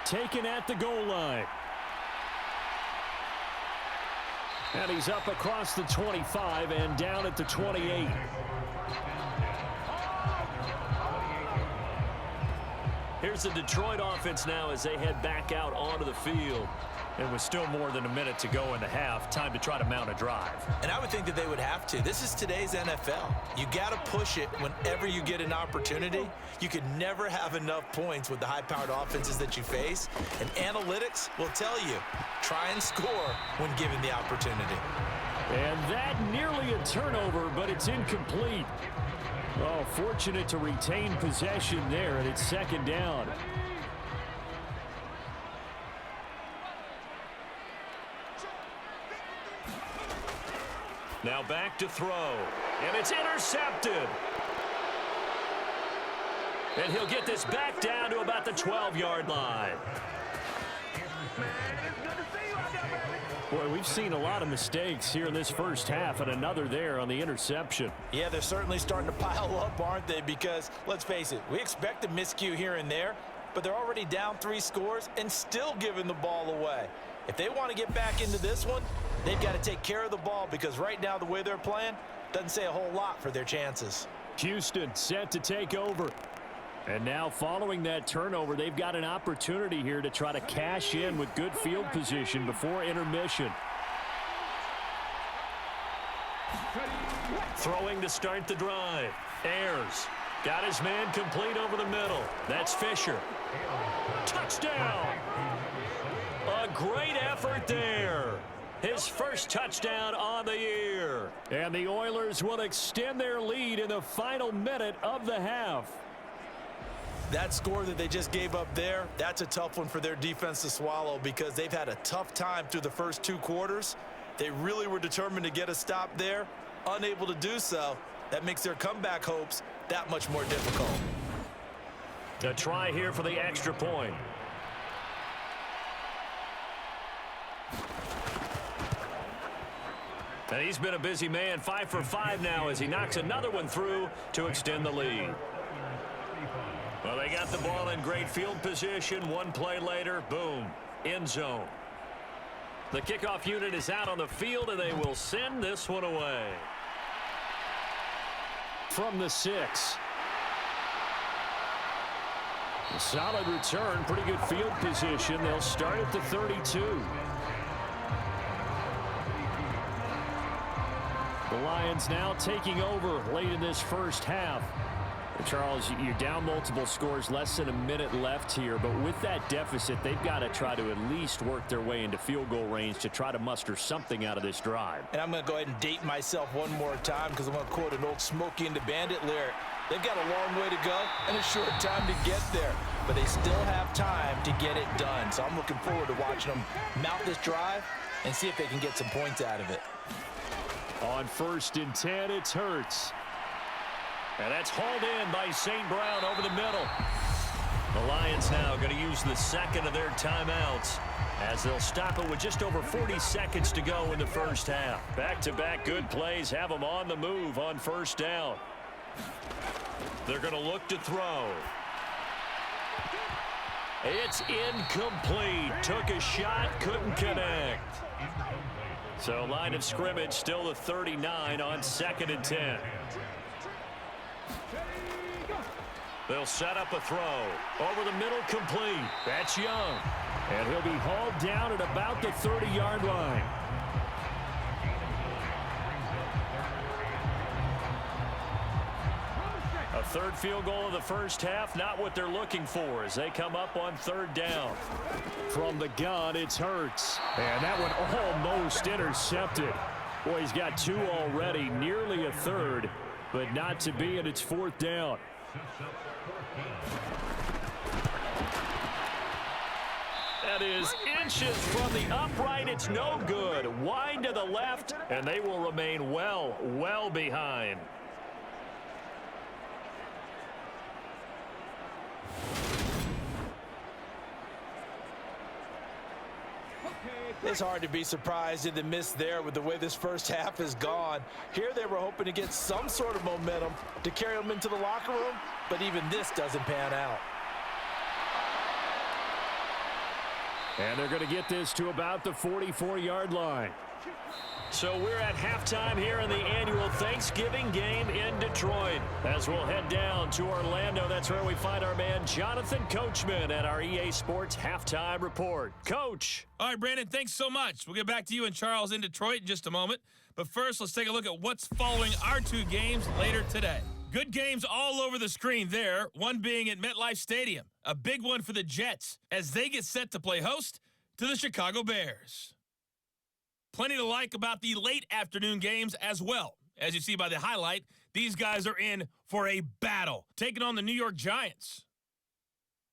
Speaker 5: Taken at the goal line. And he's up across the 25 and down at the 28.
Speaker 2: Here's the Detroit offense now as they head back out onto the field.
Speaker 5: And with still more than a minute to go in the half, time to try to mount a drive.
Speaker 3: And I would think that they would have to. This is today's NFL. You got to push it whenever you get an opportunity. You could never have enough points with the high-powered offenses that you face. And analytics will tell you, try and score when given the opportunity.
Speaker 5: And that nearly a turnover, but it's incomplete. Oh, fortunate to retain possession there, and it's 2nd down.
Speaker 2: Now back to throw. And it's intercepted. And he'll get this back down to about the 12-yard line.
Speaker 5: Boy, we've seen a lot of mistakes here in this first half, and another there on the interception.
Speaker 3: Yeah, they're certainly starting to pile up, aren't they? Because, let's face it, we expect a miscue here and there, but they're already down 3 scores and still giving the ball away. If they want to get back into this one, they've got to take care of the ball because right now the way they're playing doesn't say a whole lot for their chances.
Speaker 5: Houston set to take over. And now following that turnover, they've got an opportunity here to try to cash in with good field position before intermission.
Speaker 2: Throwing to start the drive. Ayers got his man complete over the middle. That's Fisher. Touchdown! A great effort there. His first touchdown on the year.
Speaker 5: And the Oilers will extend their lead in the final minute of the half.
Speaker 3: That score that they just gave up there, that's a tough one for their defense to swallow because they've had a tough time through the first 2 quarters. They really were determined to get a stop there, unable to do so. That makes their comeback hopes that much more difficult.
Speaker 2: A try here for the extra point. And he's been a busy man, 5 for 5 now as he knocks another one through to extend the lead. Well, they got the ball in great field position. One play later, boom, end zone. The kickoff unit is out on the field, and they will send this one away.
Speaker 5: From the 6. A solid return, pretty good field position. They'll start at the 32. The Lions now taking over late in this first half. Charles, you're down multiple scores, less than a minute left here, but with that deficit, they've got to try to at least work their way into field goal range to try to muster something out of this drive.
Speaker 3: And I'm going to go ahead and date myself one more time because I'm going to quote an old Smokey and the Bandit lyric. They've got a long way to go and a short time to get there, but they still have time to get it done. So I'm looking forward to watching them mount this drive and see if they can get some points out of it.
Speaker 5: On 1st and 10, it's Hurts.
Speaker 2: And that's hauled in by St. Brown over the middle. The Lions now going to use the second of their timeouts as they'll stop it with just over 40 seconds to go in the first half. Back-to-back good plays have them on the move on first down. They're going to look to throw. It's incomplete. Took a shot, couldn't connect. So line of scrimmage still the 39 on 2nd and 10. They'll set up a throw. Over the middle, complete. That's Young.
Speaker 5: And he'll be hauled down at about the 30-yard line.
Speaker 2: A third field goal of the first half, not what they're looking for as they come up on 3rd down.
Speaker 5: From the gun, it's Hurts. And that one almost intercepted. Boy, he's got 2 already, nearly a third, but not to be, and it's 4th down.
Speaker 2: That is inches from the upright. It's no good. Wide to the left, and they will remain well behind.
Speaker 3: It's hard to be surprised in the miss there with the way this first half has gone. Here they were hoping to get some sort of momentum to carry them into the locker room, but even this doesn't pan out.
Speaker 5: And they're going to get this to about the 44-yard line.
Speaker 2: So we're at halftime here in the annual Thanksgiving game in Detroit. As we'll head down to Orlando, that's where we find our man Jonathan Coachman at our EA Sports Halftime Report. Coach.
Speaker 6: All right, Brandon, thanks so much. We'll get back to you and Charles in Detroit in just a moment. But first, let's take a look at what's following our 2 games later today. Good games all over the screen there, one being at MetLife Stadium. A big one for the Jets as they get set to play host to the Chicago Bears. Plenty to like about the late afternoon games as well. As you see by the highlight, these guys are in for a battle, taking on the New York Giants.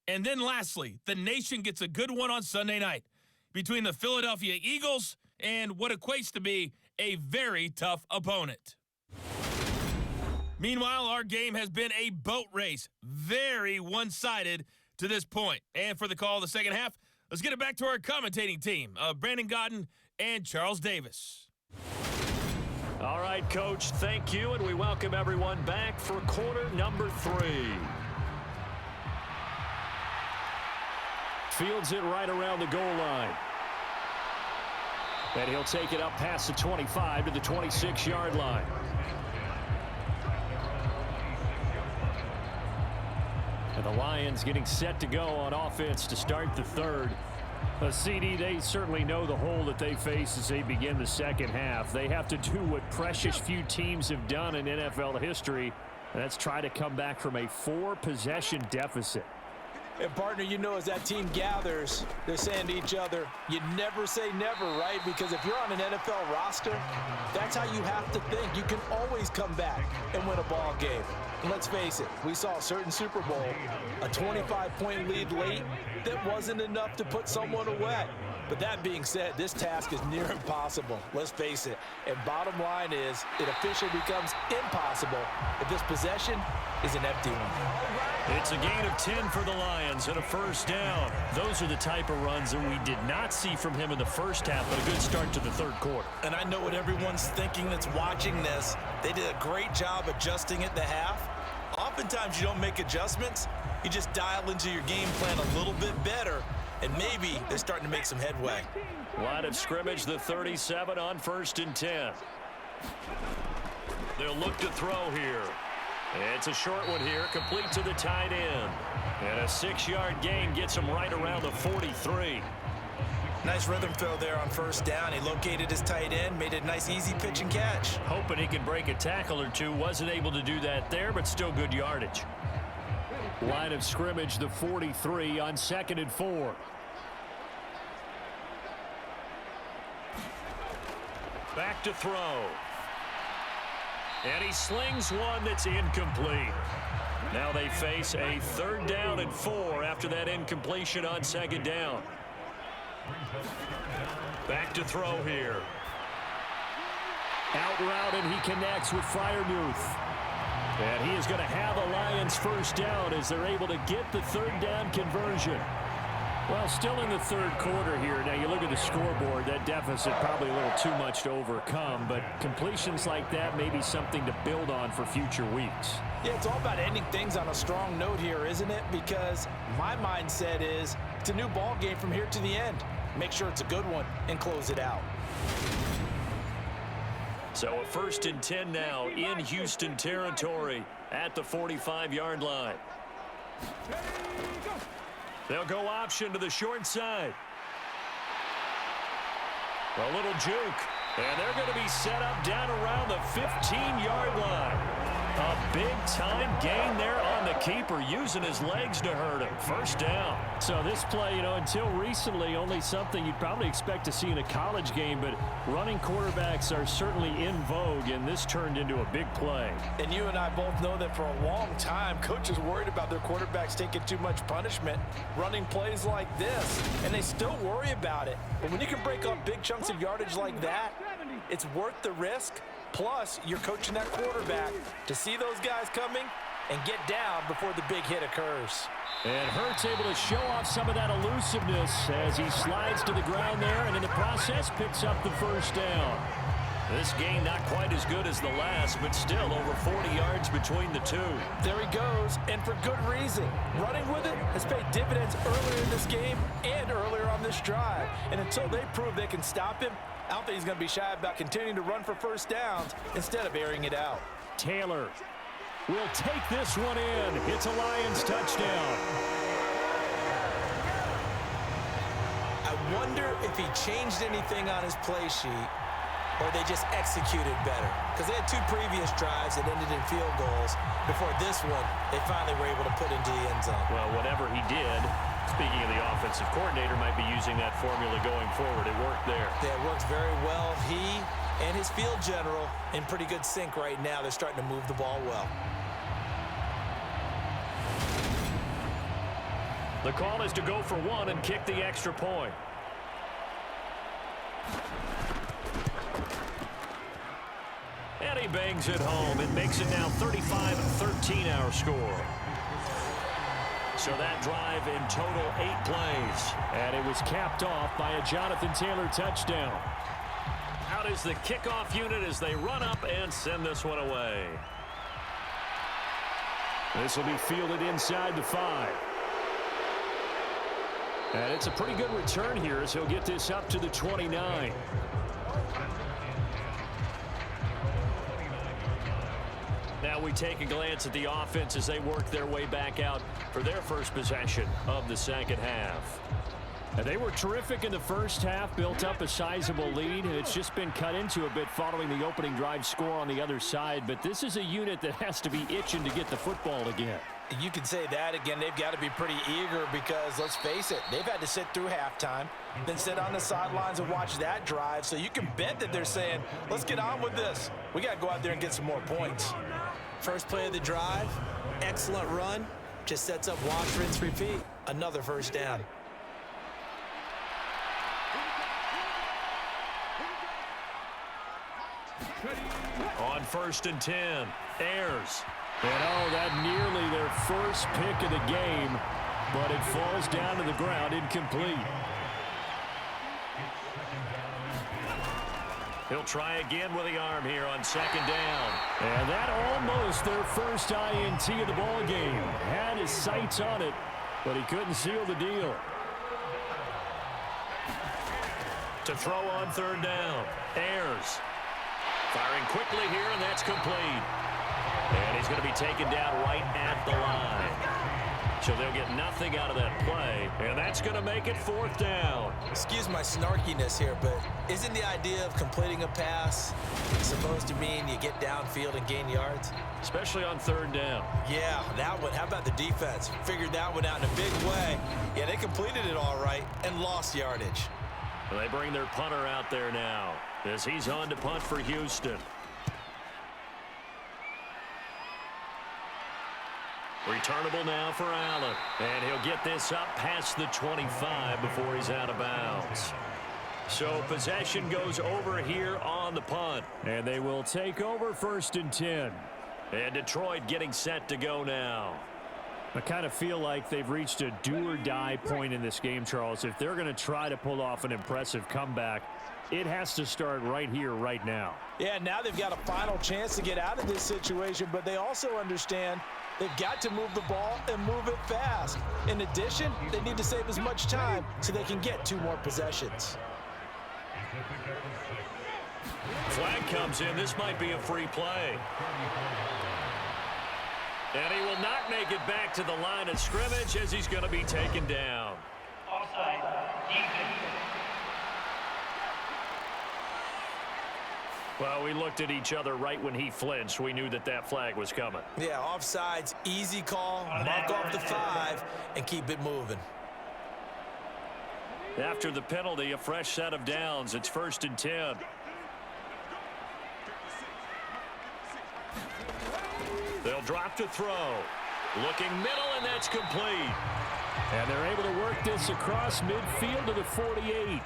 Speaker 6: And then lastly, the nation gets a good one on Sunday night between the Philadelphia Eagles and what equates to be a very tough opponent. Meanwhile, our game has been a boat race, very one-sided to this point. And for the call of the second half, let's get it back to our commentating team, Brandon Gaudin and Charles Davis.
Speaker 2: All right, Coach, thank you, and we welcome everyone back for quarter number 3.
Speaker 5: Fields it right around the goal line. And he'll take it up past the 25 to the 26-yard line. And the Lions getting set to go on offense to start the third. CD, they certainly know the hole that they face as they begin the second half. They have to do what precious few teams have done in NFL history, and that's try to come back from a 4-possession deficit.
Speaker 3: And, partner, you know, as that team gathers, they're saying to each other, you never say never, right? Because if you're on an NFL roster, that's how you have to think. You can always come back and win a ball game. And let's face it, we saw a certain Super Bowl, a 25-point lead late that wasn't enough to put someone away. But that being said, this task is near impossible. Let's face it. And bottom line is, it officially becomes impossible if this possession is an empty one.
Speaker 2: It's a gain of 10 for the Lions and a first down. Those are the type of runs that we did not see from him in the first half, but a good start to the third quarter.
Speaker 3: And I know what everyone's thinking that's watching this. They did a great job adjusting at the half. Oftentimes you don't make adjustments. You just dial into your game plan a little bit better, and maybe they're starting to make some headway.
Speaker 2: Line of scrimmage, the 37 on 1st and 10. They'll look to throw here. It's a short one here, complete to the tight end. And a 6-yard gain gets him right around the 43.
Speaker 3: Nice rhythm fill there on first down. He located his tight end, made a nice easy pitch and catch.
Speaker 2: Hoping he could break a tackle or two. Wasn't able to do that there, but still good yardage.
Speaker 5: Line of scrimmage, the 43 on 2nd and 4.
Speaker 2: Back to throw. And he slings one that's incomplete. Now they face a 3rd down and 4 after that incompletion on 2nd down. Back to throw here.
Speaker 5: Out route, and he connects with Freiermuth. And he is going to have a Lions first down as they're able to get the 3rd down conversion. Well, still in the third quarter here. Now, you look at the scoreboard, that deficit probably a little too much to overcome, but completions like that may be something to build on for future weeks.
Speaker 3: Yeah, it's all about ending things on a strong note here, isn't it? Because my mindset is it's a new ball game from here to the end. Make sure it's a good one and close it out.
Speaker 2: So a 1st and 10 now in Houston territory at the 45-yard line. They'll go option to the short side. A little juke. And they're going to be set up down around the 15-yard line. A big-time gain there on the keeper, using his legs to hurt him. First down.
Speaker 5: So this play, you know, until recently, only something you'd probably expect to see in a college game, but running quarterbacks are certainly in vogue, and this turned into a big play.
Speaker 3: And you and I both know that for a long time, coaches worried about their quarterbacks taking too much punishment, running plays like this, and they still worry about it. But when you can break up big chunks of yardage like that, it's worth the risk. Plus, you're coaching that quarterback to see those guys coming and get down before the big hit occurs.
Speaker 5: And Hurts able to show off some of that elusiveness as he slides to the ground there, and in the process picks up the first down.
Speaker 2: This game not quite as good as the last, but still over 40 yards between the two.
Speaker 3: There he goes, and for good reason. Running with it has paid dividends earlier in this game and earlier on this drive. And until they prove they can stop him, I don't think he's going to be shy about continuing to run for first downs instead of airing it out.
Speaker 5: Taylor will take this one in. It's a Lions touchdown.
Speaker 3: I wonder if he changed anything on his play sheet or they just executed better. Because they had 2 previous drives that ended in field goals. Before this one, they finally were able to put into the end zone.
Speaker 2: Well, whatever he did, speaking of the offensive coordinator, might be using that formula going forward. It worked there.
Speaker 3: Yeah, it works very well. He and his field general in pretty good sync right now. They're starting to move the ball well.
Speaker 2: The call is to go for 1 and kick the extra point. And he bangs it home. It makes it now 35-13 our score. So that drive in total 8 plays.
Speaker 5: And it was capped off by a Jonathan Taylor touchdown.
Speaker 2: Out is the kickoff unit as they run up and send this one away.
Speaker 5: This will be fielded inside the 5. And it's a pretty good return here as he'll get this up to the 29.
Speaker 2: Now Well, we take a glance at the offense as they work their way back out for their first possession of the second half.
Speaker 5: And they were terrific in the first half, built up a sizable lead, and it's just been cut into a bit following the opening drive score on the other side. But this is a unit that has to be itching to get the football again.
Speaker 3: You can say that again. They've got to be pretty eager because, let's face it, they've had to sit through halftime, then sit on the sidelines and watch that drive. So you can bet that they're saying, let's get on with this. We got to go out there and get some more points. First play of the drive, excellent run. Just sets up wash, rinse, repeat. Another first down.
Speaker 2: On 1st and 10, Ayers.
Speaker 5: And that nearly their first pick of the game, but it falls down to the ground incomplete.
Speaker 2: He'll try again with the arm here on 2nd down.
Speaker 5: And that almost their first INT of the ball game. Had his sights on it, but he couldn't seal the deal.
Speaker 2: To throw on 3rd down, Ayers. Firing quickly here, and that's complete. And he's going to be taken down right at the line. So they'll get nothing out of that play, and that's going to make it 4th down.
Speaker 3: Excuse my snarkiness here, but isn't the idea of completing a pass supposed to mean you get downfield and gain yards?
Speaker 2: Especially on 3rd down.
Speaker 3: Yeah, that one. How about the defense? Figured that one out in a big way. Yeah, they completed it all right and lost yardage.
Speaker 2: Well, they bring their punter out there now as he's on to punt for Houston. Returnable now for Allen. And he'll get this up past the 25 before he's out of bounds. So possession goes over here on the punt.
Speaker 5: And they will take over 1st and 10.
Speaker 2: And Detroit getting set to go now.
Speaker 5: I kind of feel like they've reached a do-or-die point in this game, Charles. If they're going to try to pull off an impressive comeback, it has to start right here, right now.
Speaker 3: Yeah, now they've got a final chance to get out of this situation, but they also understand they've got to move the ball and move it fast. In addition, they need to save as much time so they can get 2 more possessions.
Speaker 2: Flag comes in. This might be a free play. And he will not make it back to the line of scrimmage as he's going to be taken down.
Speaker 7: Offside, defense.
Speaker 2: Well, we looked at each other right when he flinched. We knew that that flag was coming.
Speaker 3: Yeah, offsides, easy call, mark off the 5, and keep it moving.
Speaker 2: After the penalty, a fresh set of downs. It's 1st and 10. They'll drop to throw. Looking middle, and that's complete.
Speaker 5: And they're able to work this across midfield to the 48.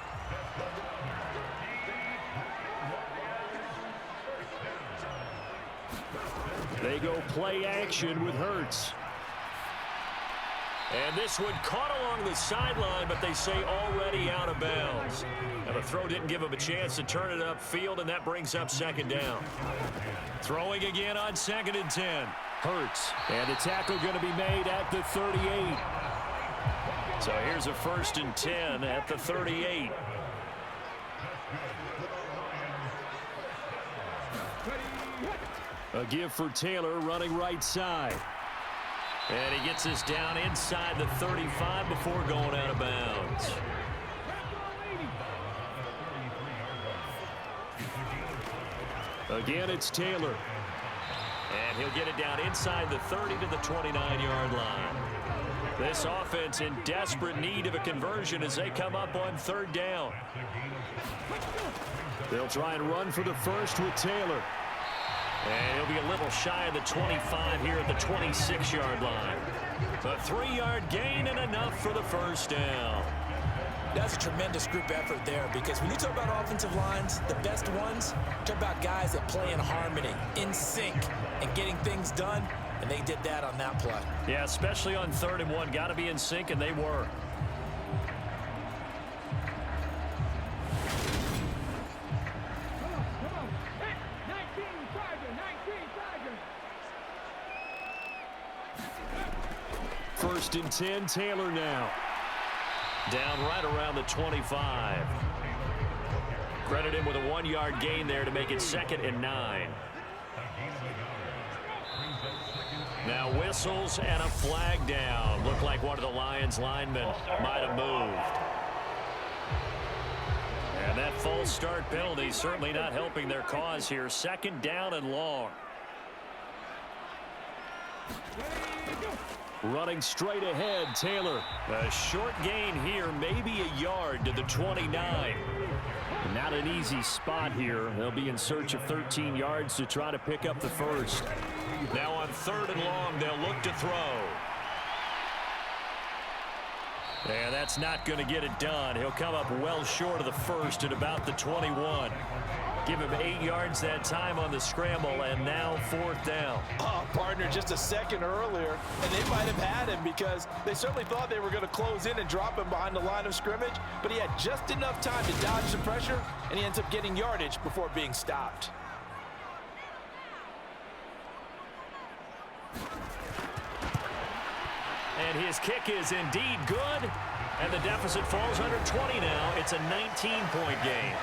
Speaker 5: They go play action with Hurts.
Speaker 2: And this one caught along the sideline, but they say already out of bounds. And the throw didn't give him a chance to turn it upfield, and that brings up 2nd down. Throwing again on 2nd and 10.
Speaker 5: Hurts. And the tackle going to be made at the 38.
Speaker 2: So here's a 1st and 10 at the 38.
Speaker 5: A give for Taylor running right side.
Speaker 2: And he gets us down inside the 35 before going out of bounds.
Speaker 5: Again, it's Taylor.
Speaker 2: And he'll get it down inside the 30 to the 29-yard line. This offense in desperate need of a conversion as they come up on 3rd down.
Speaker 5: They'll try and run for the first with Taylor.
Speaker 2: And he'll be a little shy of the 25 here at the 26-yard line. A 3-yard gain and enough for the first down.
Speaker 3: That's a tremendous group effort there because when you talk about offensive lines, the best ones, talk about guys that play in harmony, in sync, and getting things done, and they did that on that play.
Speaker 2: Yeah, especially on 3rd and 1. Got to be in sync, and they were.
Speaker 5: First and 10, Taylor now.
Speaker 2: Down right around the 25. Credit him with a 1-yard gain there to make it 2nd and 9. Now whistles and a flag down. Looked like one of the Lions linemen might have moved. And that false start penalty certainly not helping their cause here. Second down and long.
Speaker 5: Running straight ahead, Taylor.
Speaker 2: A short gain here, maybe a yard to the 29.
Speaker 5: Not an easy spot here. They'll be in search of 13 yards to try to pick up the first.
Speaker 2: Now on third and long, they'll look to throw. And that's not going to get it done. He'll come up well short of the first at about the 21. Give him 8 yards that time on the scramble, and now fourth down.
Speaker 3: Oh, partner, just a second earlier, and they might have had him because they certainly thought they were going to close in and drop him behind the line of scrimmage, but he had just enough time to dodge the pressure, and he ends up getting yardage before being stopped.
Speaker 2: And his kick is indeed good, and the deficit falls under 20 now. It's a 19-point game.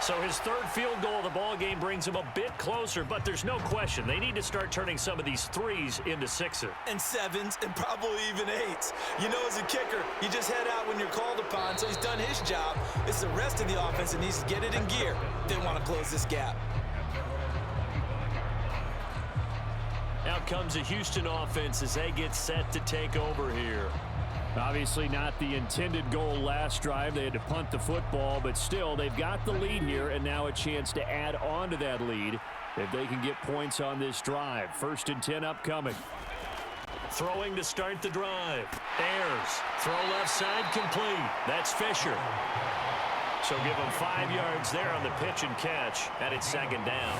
Speaker 2: So his third field goal of the ball game brings him a bit closer, but there's no question they need to start turning some of these threes into sixes.
Speaker 3: And sevens, and probably even eights. You know, as a kicker, you just head out when you're called upon, so he's done his job. It's the rest of the offense that needs to get it in gear. They want to close this gap.
Speaker 2: Out comes the Houston offense as they get set to take over here.
Speaker 5: Obviously not the intended goal last drive. They had to punt the football, but still, they've got the lead here, and now a chance to add on to that lead if they can get points on this drive. 1st and 10 upcoming.
Speaker 2: Throwing to start the drive. Ayers. Throw left side complete. That's Fisher. So give him 5 yards there on the pitch and catch, and it's second down.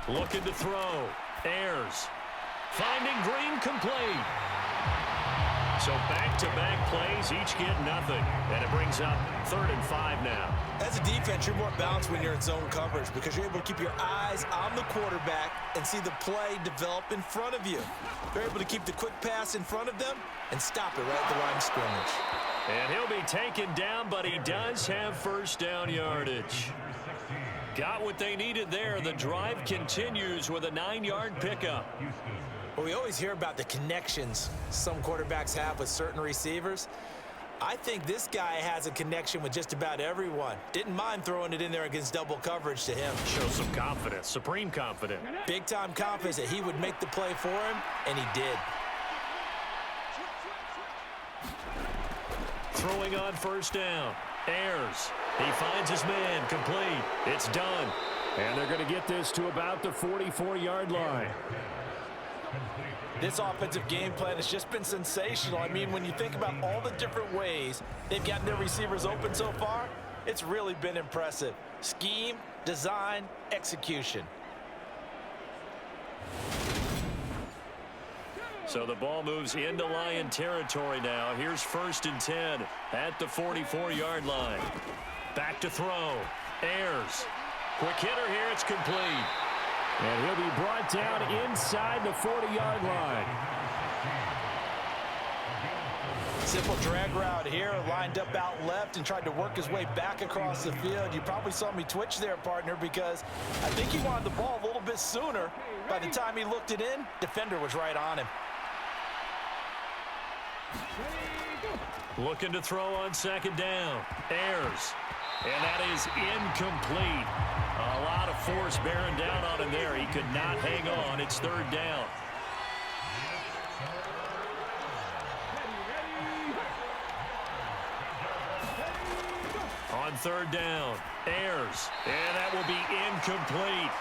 Speaker 2: Looking to throw. Ayers. Finding Green complete. So back-to-back plays, each get nothing. And it brings up 3rd and 5 now.
Speaker 3: As a defense, you're more balanced when you're in zone coverage because you're able to keep your eyes on the quarterback and see the play develop in front of you. You're able to keep the quick pass in front of them and stop it right at the line of scrimmage.
Speaker 2: And he'll be taken down, but he does have first down yardage. Got what they needed there. The drive continues with a 9-yard pickup.
Speaker 3: Well, we always hear about the connections some quarterbacks have with certain receivers. I think this guy has a connection with just about everyone. Didn't mind throwing it in there against double coverage to him.
Speaker 2: Shows some confidence, supreme confidence.
Speaker 3: Big-time confidence that he would make the play for him, and he did.
Speaker 2: Throwing on first down. Ayers. He finds his man complete. It's done.
Speaker 5: And they're going to get this to about the 44-yard line.
Speaker 3: This offensive game plan has just been sensational. I mean, when you think about all the different ways they've gotten their receivers open so far, it's really been impressive. Scheme, design, execution.
Speaker 2: So the ball moves into Lion territory now. Here's 1st and 10 at the 44-yard line. Back to throw. Ayers. Quick hitter here. It's complete.
Speaker 5: And he'll be brought down inside the 40-yard line.
Speaker 3: Simple drag route here, lined up out left and tried to work his way back across the field. You probably saw me twitch there, partner, because I think he wanted the ball a little bit sooner. By the time he looked it in, defender was right on him.
Speaker 2: Looking to throw on 2nd down. Ayers. And that is incomplete. A lot of force bearing down on him there. He could not hang on. It's 3rd down. On 3rd down, Ayers. And that will be incomplete.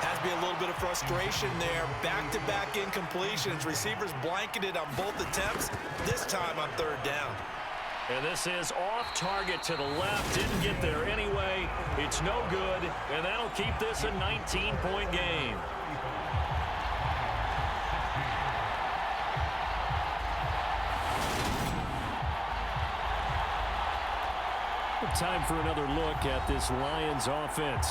Speaker 3: Has to be a little bit of frustration there. Back-to-back incompletions. Receivers blanketed on both attempts, this time on 3rd down.
Speaker 2: And this is off target to the left. Didn't get there anyway. It's no good. And that'll keep this a 19-point game.
Speaker 5: Time for another look at this Lions offense.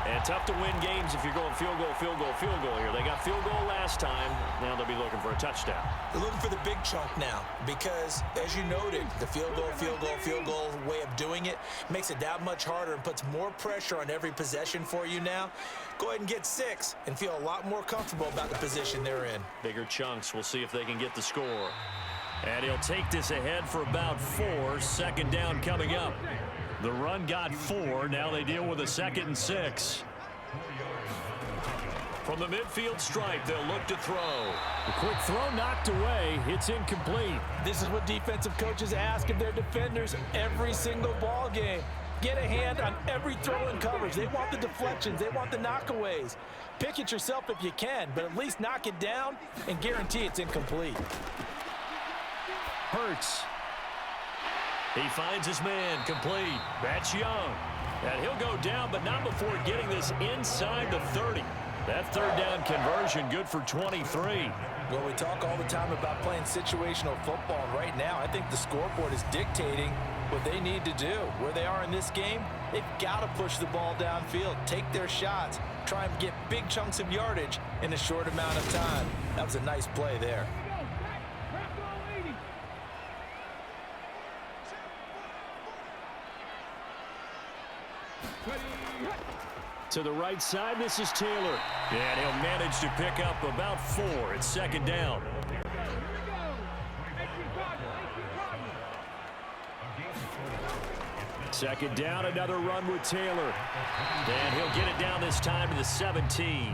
Speaker 2: And tough to win games if you're going field goal, field goal, field goal here. They got field goal last time. Now they'll be looking for a touchdown.
Speaker 3: They're looking for the big chunk now because, as you noted, the field goal way of doing it makes it that much harder and puts more pressure on every possession for you now. Go ahead and get 6 and feel a lot more comfortable about the position they're in.
Speaker 2: Bigger chunks. We'll see if they can get the score. And he'll take this ahead for about 4. Second down coming up. The run got 4. Now they deal with a 2nd and 6. From the midfield stripe, they'll look to throw.
Speaker 5: The quick throw knocked away. It's incomplete.
Speaker 3: This is what defensive coaches ask of their defenders every single ball game. Get a hand on every throw in coverage. They want the deflections. They want the knockaways. Pick it yourself if you can, but at least knock it down and guarantee it's incomplete.
Speaker 5: Hurts.
Speaker 2: He finds his man, complete. That's Young. And he'll go down, but not before getting this inside the 30. That third down conversion good for 23.
Speaker 3: Well, we talk all the time about playing situational football, and right now I think the scoreboard is dictating what they need to do. Where they are in this game, they've got to push the ball downfield, take their shots, try and get big chunks of yardage in a short amount of time. That was a nice play there.
Speaker 5: To the right side, this is Taylor.
Speaker 2: And he'll manage to pick up about 4. It's second down.
Speaker 5: Second down, another run with Taylor.
Speaker 2: And he'll get it down this time to the 17.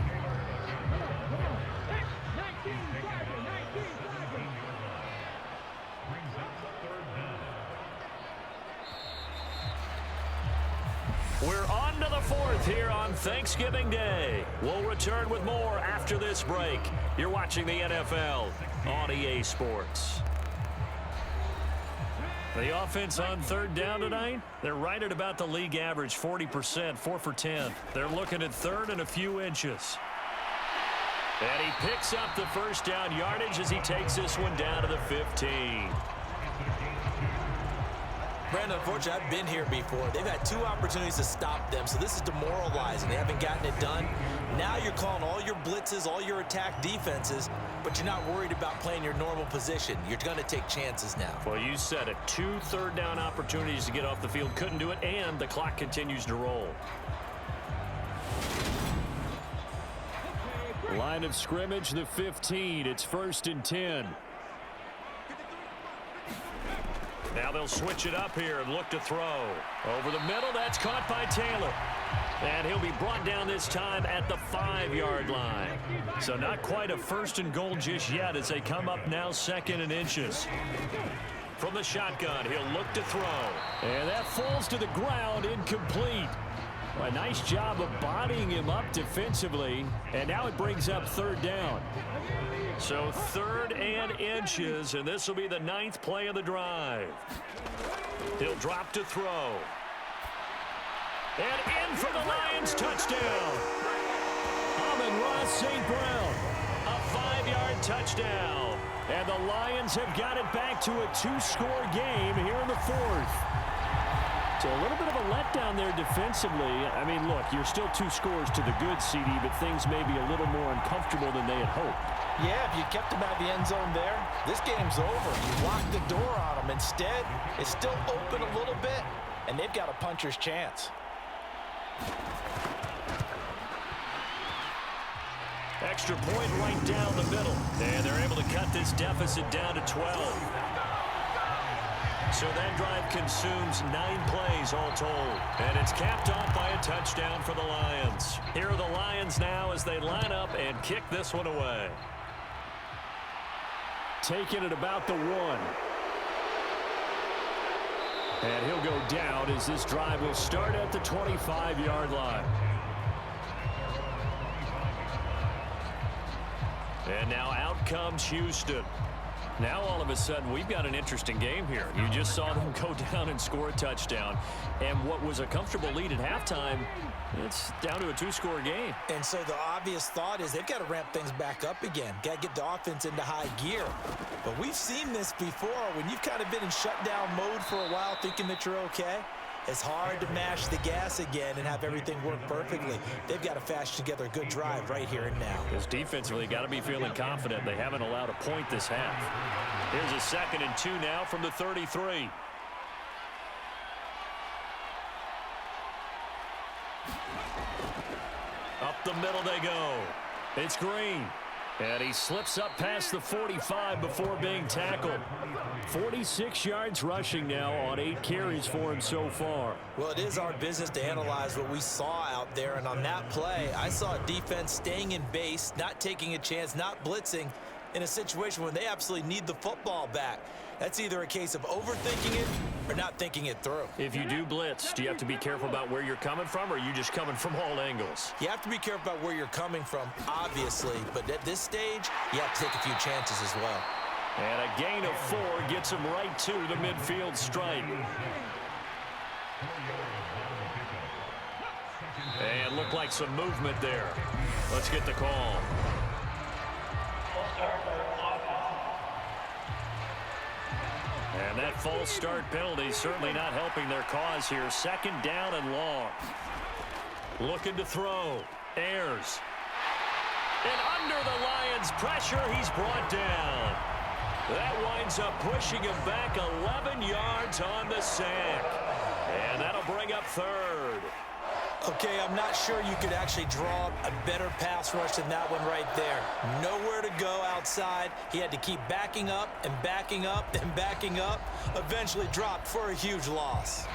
Speaker 2: We're on to the 4th here on Thanksgiving Day. We'll return with more after this break. You're watching the NFL on EA Sports. The offense on third down tonight, they're right at about the league average, 40%, 4 for 10. They're looking at third and a few inches. And he picks up the first down yardage as he takes this one down to the 15.
Speaker 3: Brandon, unfortunately, I've been here before. They've had 2 opportunities to stop them, so this is demoralizing. They haven't gotten it done. Now you're calling all your blitzes, all your attack defenses, but you're not worried about playing your normal position. You're going to take chances now.
Speaker 2: Well, you said it. 2 third down opportunities to get off the field. Couldn't do it, and the clock continues to roll.
Speaker 5: Line of scrimmage, the 15. It's 1st and 10.
Speaker 2: Now they'll switch it up here and look to throw. Over the middle, that's caught by Taylor. And he'll be brought down this time at the 5-yard line. So not quite a 1st and goal just yet as they come up now 2nd and inches. From the shotgun, he'll look to throw.
Speaker 5: And that falls to the ground, incomplete. A nice job of bodying him up defensively. And now it brings up 3rd down.
Speaker 2: So 3rd and inches, and this will be the 9th play of the drive. He'll drop to throw. And in for the Lions, touchdown.
Speaker 5: Amon-Ra St. Brown.
Speaker 2: A 5-yard touchdown.
Speaker 5: And the Lions have got it back to a 2-score game here in the 4th. So a little bit of a letdown there defensively. I mean, look, you're still 2 scores to the good, CD, but things may be a little more uncomfortable than they had hoped.
Speaker 3: Yeah, if you kept them out of the end zone there, this game's over. You locked the door on them. Instead, it's still open a little bit, and they've got a puncher's chance.
Speaker 2: Extra point right down the middle. And they're able to cut this deficit down to 12. So that drive consumes 9 plays all told. And it's capped off by a touchdown for the Lions. Here are the Lions now as they line up and kick this one away.
Speaker 5: Taking it about the 1. And he'll go down as this drive will start at the 25-yard line.
Speaker 2: And now out comes Houston. Now all of a sudden we've got an interesting game here. You just saw them go down and score a touchdown. And what was a comfortable lead at halftime, it's down to a 2-score game.
Speaker 3: And so the obvious thought is they've got to ramp things back up again. Got to get the offense into high gear. But we've seen this before when you've kind of been in shutdown mode for a while thinking that you're okay. It's hard to mash the gas again and have everything work perfectly. They've got to fashion together a good drive right here and now.
Speaker 2: Because defensively, got to be feeling confident. They haven't allowed a point this half. Here's a 2nd and 2 now from the 33. Up the middle they go. It's Green. And he slips up past the 45 before being tackled. 46 yards rushing now on 8 carries for him so far.
Speaker 3: Well, it is our business to analyze what we saw out there. And on that play, I saw a defense staying in base, not taking a chance, not blitzing in a situation when they absolutely need the football back. That's either a case of overthinking it or not thinking it through.
Speaker 2: If you do blitz, do you have to be careful about where you're coming from, or are you just coming from all angles?
Speaker 3: You have to be careful about where you're coming from, obviously, but at this stage, you have to take a few chances as well.
Speaker 2: And a gain of 4 gets him right to the midfield stripe. And looked like some movement there. Let's get the call. And that false start penalty certainly not helping their cause here. 2nd down and long. Looking to throw. Ayers. And under the Lions' pressure, he's brought down. That winds up pushing him back 11 yards on the sack. And that'll bring up 3rd.
Speaker 3: Okay, I'm not sure you could actually draw a better pass rush than that one right there. Nowhere to go outside. He had to keep backing up and backing up and backing up. Eventually dropped for a huge loss.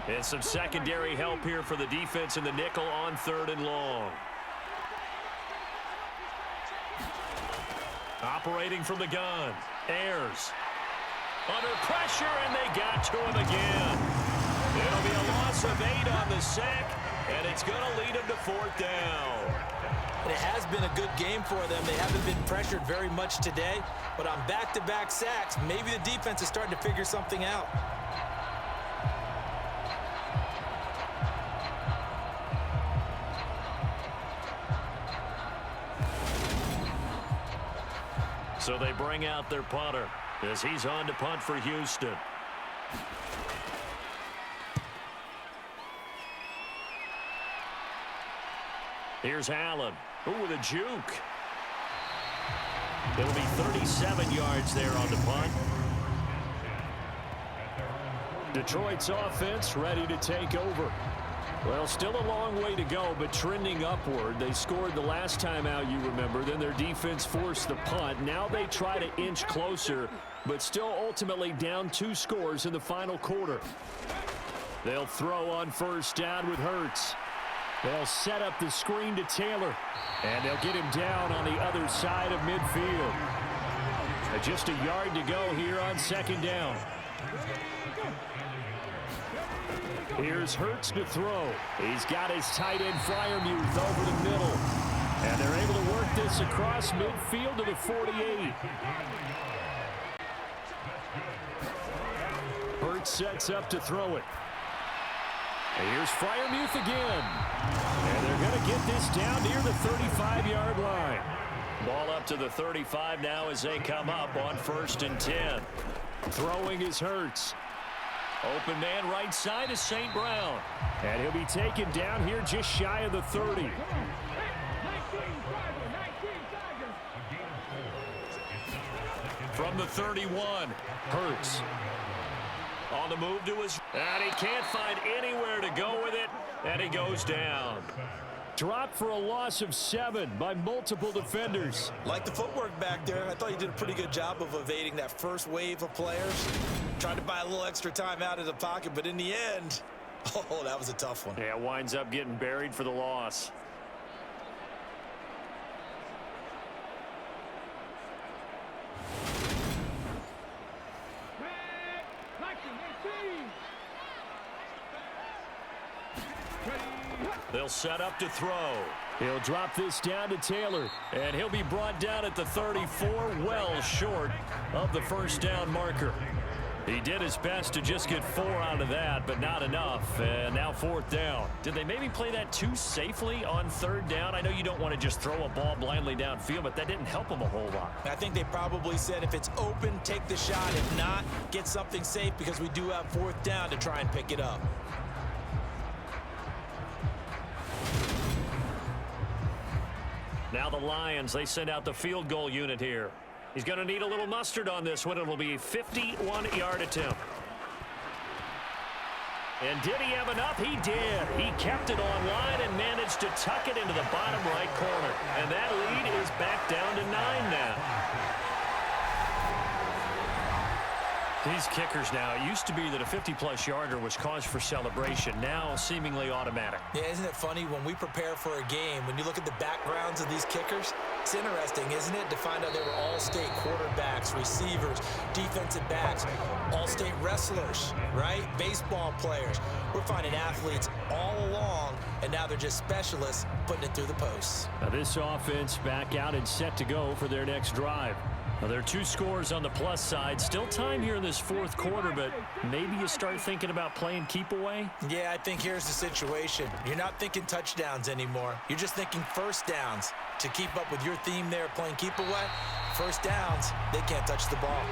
Speaker 2: And some secondary help here for the defense in the nickel on 3rd and long. Operating from the gun. Ayers. Under pressure, and they got to him again. It'll be a loss of 8 on the sack, and it's going to lead him to 4th down.
Speaker 3: And it has been a good game for them. They haven't been pressured very much today, but on back-to-back sacks, maybe the defense is starting to figure something out.
Speaker 2: So they bring out their punter as he's on to punt for Houston. Here's Allen. Ooh, with a juke. It'll be 37 yards there on the punt. Detroit's offense ready to take over. Well, still a long way to go, but trending upward. They scored the last time out, you remember. Then their defense forced the punt. Now they try to inch closer, but still ultimately down 2 scores in the final quarter. They'll throw on 1st down with Hurts. They'll set up the screen to Taylor, and they'll get him down on the other side of midfield. Just a yard to go here on 2nd down. Here's Hurts to throw. He's got his tight end Freiermuth over the middle. And they're able to work this across midfield to the 48. Hurts sets up to throw it. And here's Freiermuth again. And they're going to get this down near the 35-yard line. Ball up to the 35 now as they come up on 1st and 10. Throwing is Hurts. Open man right side is St. Brown. And he'll be taken down here just shy of the 30. From the 31, Hurts. On the move to his... And he can't find anywhere to go with it. And he goes down. Dropped for a loss of 7 by multiple defenders.
Speaker 3: Like the footwork back there, I thought he did a pretty good job of evading that first wave of players. Tried to buy a little extra time out of the pocket, but in the end, oh, that was a tough one.
Speaker 2: Yeah, winds up getting buried for the loss. They'll set up to throw. He'll drop this down to Taylor, and he'll be brought down at the 34, well short of the 1st down marker. He did his best to just get 4 out of that, but not enough. And now 4th down. Did they maybe play that too safely on 3rd down? I know you don't want to just throw a ball blindly downfield, but that didn't help them a whole lot.
Speaker 3: I think they probably said if it's open, take the shot. If not, get something safe because we do have 4th down to try and pick it up.
Speaker 2: Now the Lions, they send out the field goal unit here. He's going to need a little mustard on this one. It'll be a 51-yard attempt. And did he have enough? He did. He kept it on line and managed to tuck it into the bottom right corner. And that lead is back down to 9 now. These kickers now, it used to be that a 50-plus yarder was cause for celebration. Now seemingly automatic.
Speaker 3: Yeah, isn't it funny when we prepare for a game, when you look at the backgrounds of these kickers, it's interesting, isn't it, to find out they were all-state quarterbacks, receivers, defensive backs, all-state wrestlers, right? Baseball players. We're finding athletes all along, and now they're just specialists putting it through the posts.
Speaker 5: Now this offense back out and set to go for their next drive. Well, there are 2 scores on the plus side. Still time here in this 4th quarter, but maybe you start thinking about playing keep away?
Speaker 3: Yeah, I think here's the situation. You're not thinking touchdowns anymore. You're just thinking 1st downs. To keep up with your theme there, playing keep away, 1st downs, they can't touch the ball.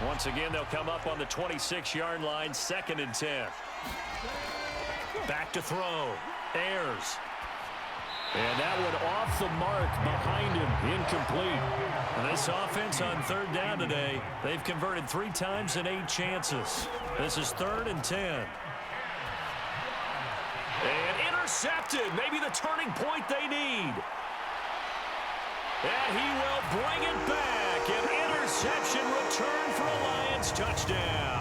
Speaker 2: Once again, they'll come up on the 26-yard line, 2nd and 10. Back to throw. Ayers. And that one off the mark behind him, incomplete. And this offense on 3rd down today, they've converted 3 times in 8 chances. This is 3rd and 10. And intercepted, maybe the turning point they need. And he will bring it back. An interception return for a Lions touchdown.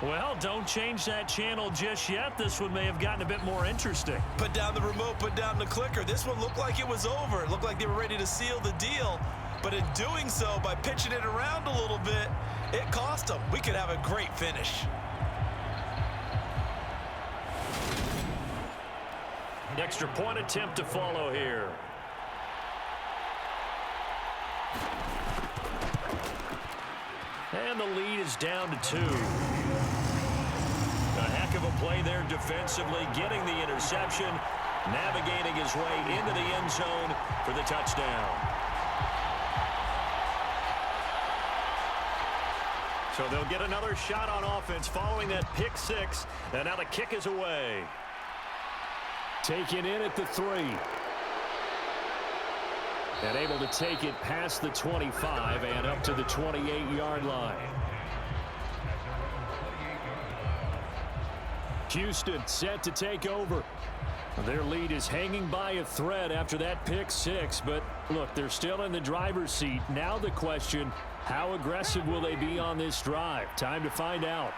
Speaker 2: Well, don't change that channel just yet. This one may have gotten a bit more interesting.
Speaker 3: Put down the remote, put down the clicker. This one looked like it was over. It looked like they were ready to seal the deal. But in doing so, by pitching it around a little bit, it cost them. We could have a great finish.
Speaker 2: Extra point attempt to follow here. And the lead is down to 2. A heck of a play there defensively, getting the interception, navigating his way into the end zone for the touchdown. So they'll get another shot on offense following that pick 6, and now the kick is away.
Speaker 5: Taken in at the 3. And able to take it past the 25 and up to the 28-yard line. Houston set to take over. Their lead is hanging by a thread after that pick 6, but look, they're still in the driver's seat. Now the question, how aggressive will they be on this drive? Time to find out.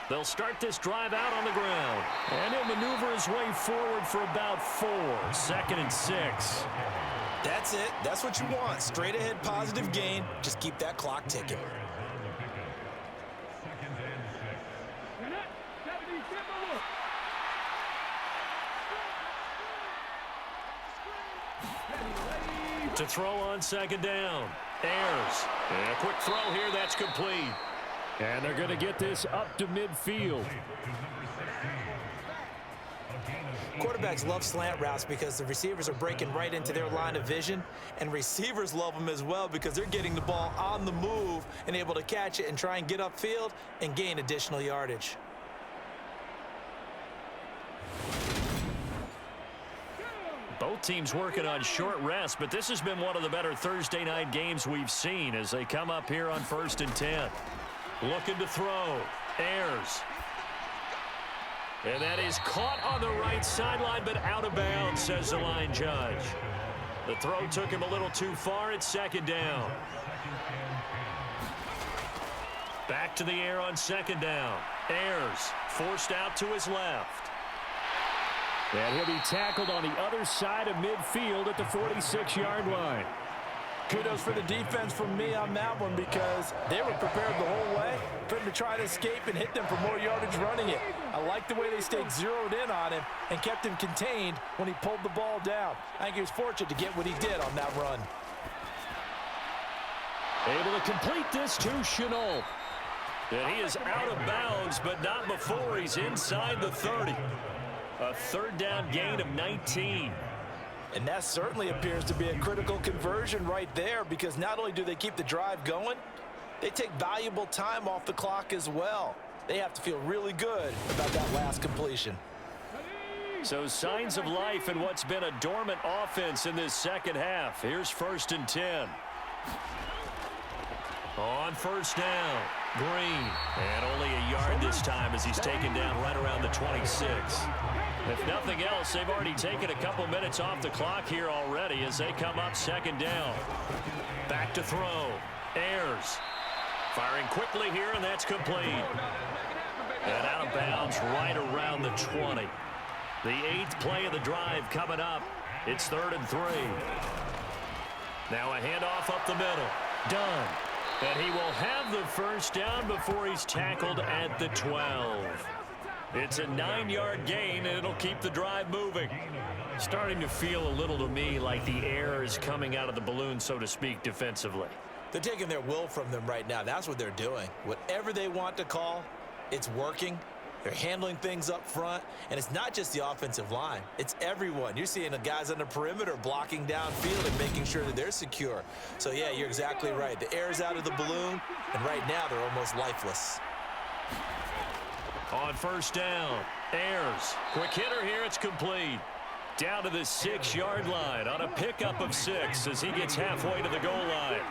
Speaker 2: They'll start this drive out on the ground. And he'll maneuver his way forward for about 4. 2nd and 6.
Speaker 3: That's it. That's what you want. Straight ahead positive gain. Just keep that clock ticking.
Speaker 2: To throw on 2nd down. Ayers. And a quick throw here. That's complete.
Speaker 5: And they're going to get this up to midfield.
Speaker 3: Quarterbacks love slant routes because the receivers are breaking right into their line of vision, and receivers love them as well because they're getting the ball on the move and able to catch it and try and get upfield and gain additional yardage.
Speaker 2: Both teams working on short rest, but this has been one of the better Thursday night games we've seen as they come up here on 1st and 10. Looking to throw. Ayers. And that is caught on the right sideline, but out of bounds, says the line judge. The throw took him a little too far. It's 2nd down. Back to the air on 2nd down. Ayers forced out to his left.
Speaker 5: And he'll be tackled on the other side of midfield at the 46-yard line.
Speaker 3: Kudos for the defense from me on that one because they were prepared the whole way for him to try to escape and hit them for more yardage running it. I like the way they stayed zeroed in on him and kept him contained when he pulled the ball down. I think he was fortunate to get what he did on that run.
Speaker 5: Able to complete this to Shenault.
Speaker 2: And he is out of bounds, but not before he's inside the 30. A third down gain of 19.
Speaker 3: And that certainly appears to be a critical conversion right there because not only do they keep the drive going, they take valuable time off the clock as well. They have to feel really good about that last completion.
Speaker 2: So signs of life in what's been a dormant offense in this second half. Here's 1st and 10. On first down, Green. And only a yard this time as he's taken down right around the 26. If nothing else, they've already taken a couple minutes off the clock here already as they come up 2nd down. Back to throw. Ayers firing quickly here, and that's complete. And out of bounds right around the 20. The 8th play of the drive coming up. It's 3rd and 3. Now a handoff up the middle. Dunn. And he will have the first down before he's tackled at the 12. It's a 9-yard gain, and it'll keep the drive moving. Starting to feel a little to me like the air is coming out of the balloon, so to speak, defensively.
Speaker 3: They're taking their will from them right now. That's what they're doing. Whatever they want to call, it's working. They're handling things up front, and it's not just the offensive line. It's everyone. You're seeing the guys on the perimeter blocking downfield and making sure that they're secure. So, yeah, you're exactly right. The air's out of the balloon, and right now they're almost lifeless.
Speaker 2: On first down, Ayers. Quick hitter here, it's complete. Down to the 6-yard line on a pickup of 6 as he gets halfway to the goal line.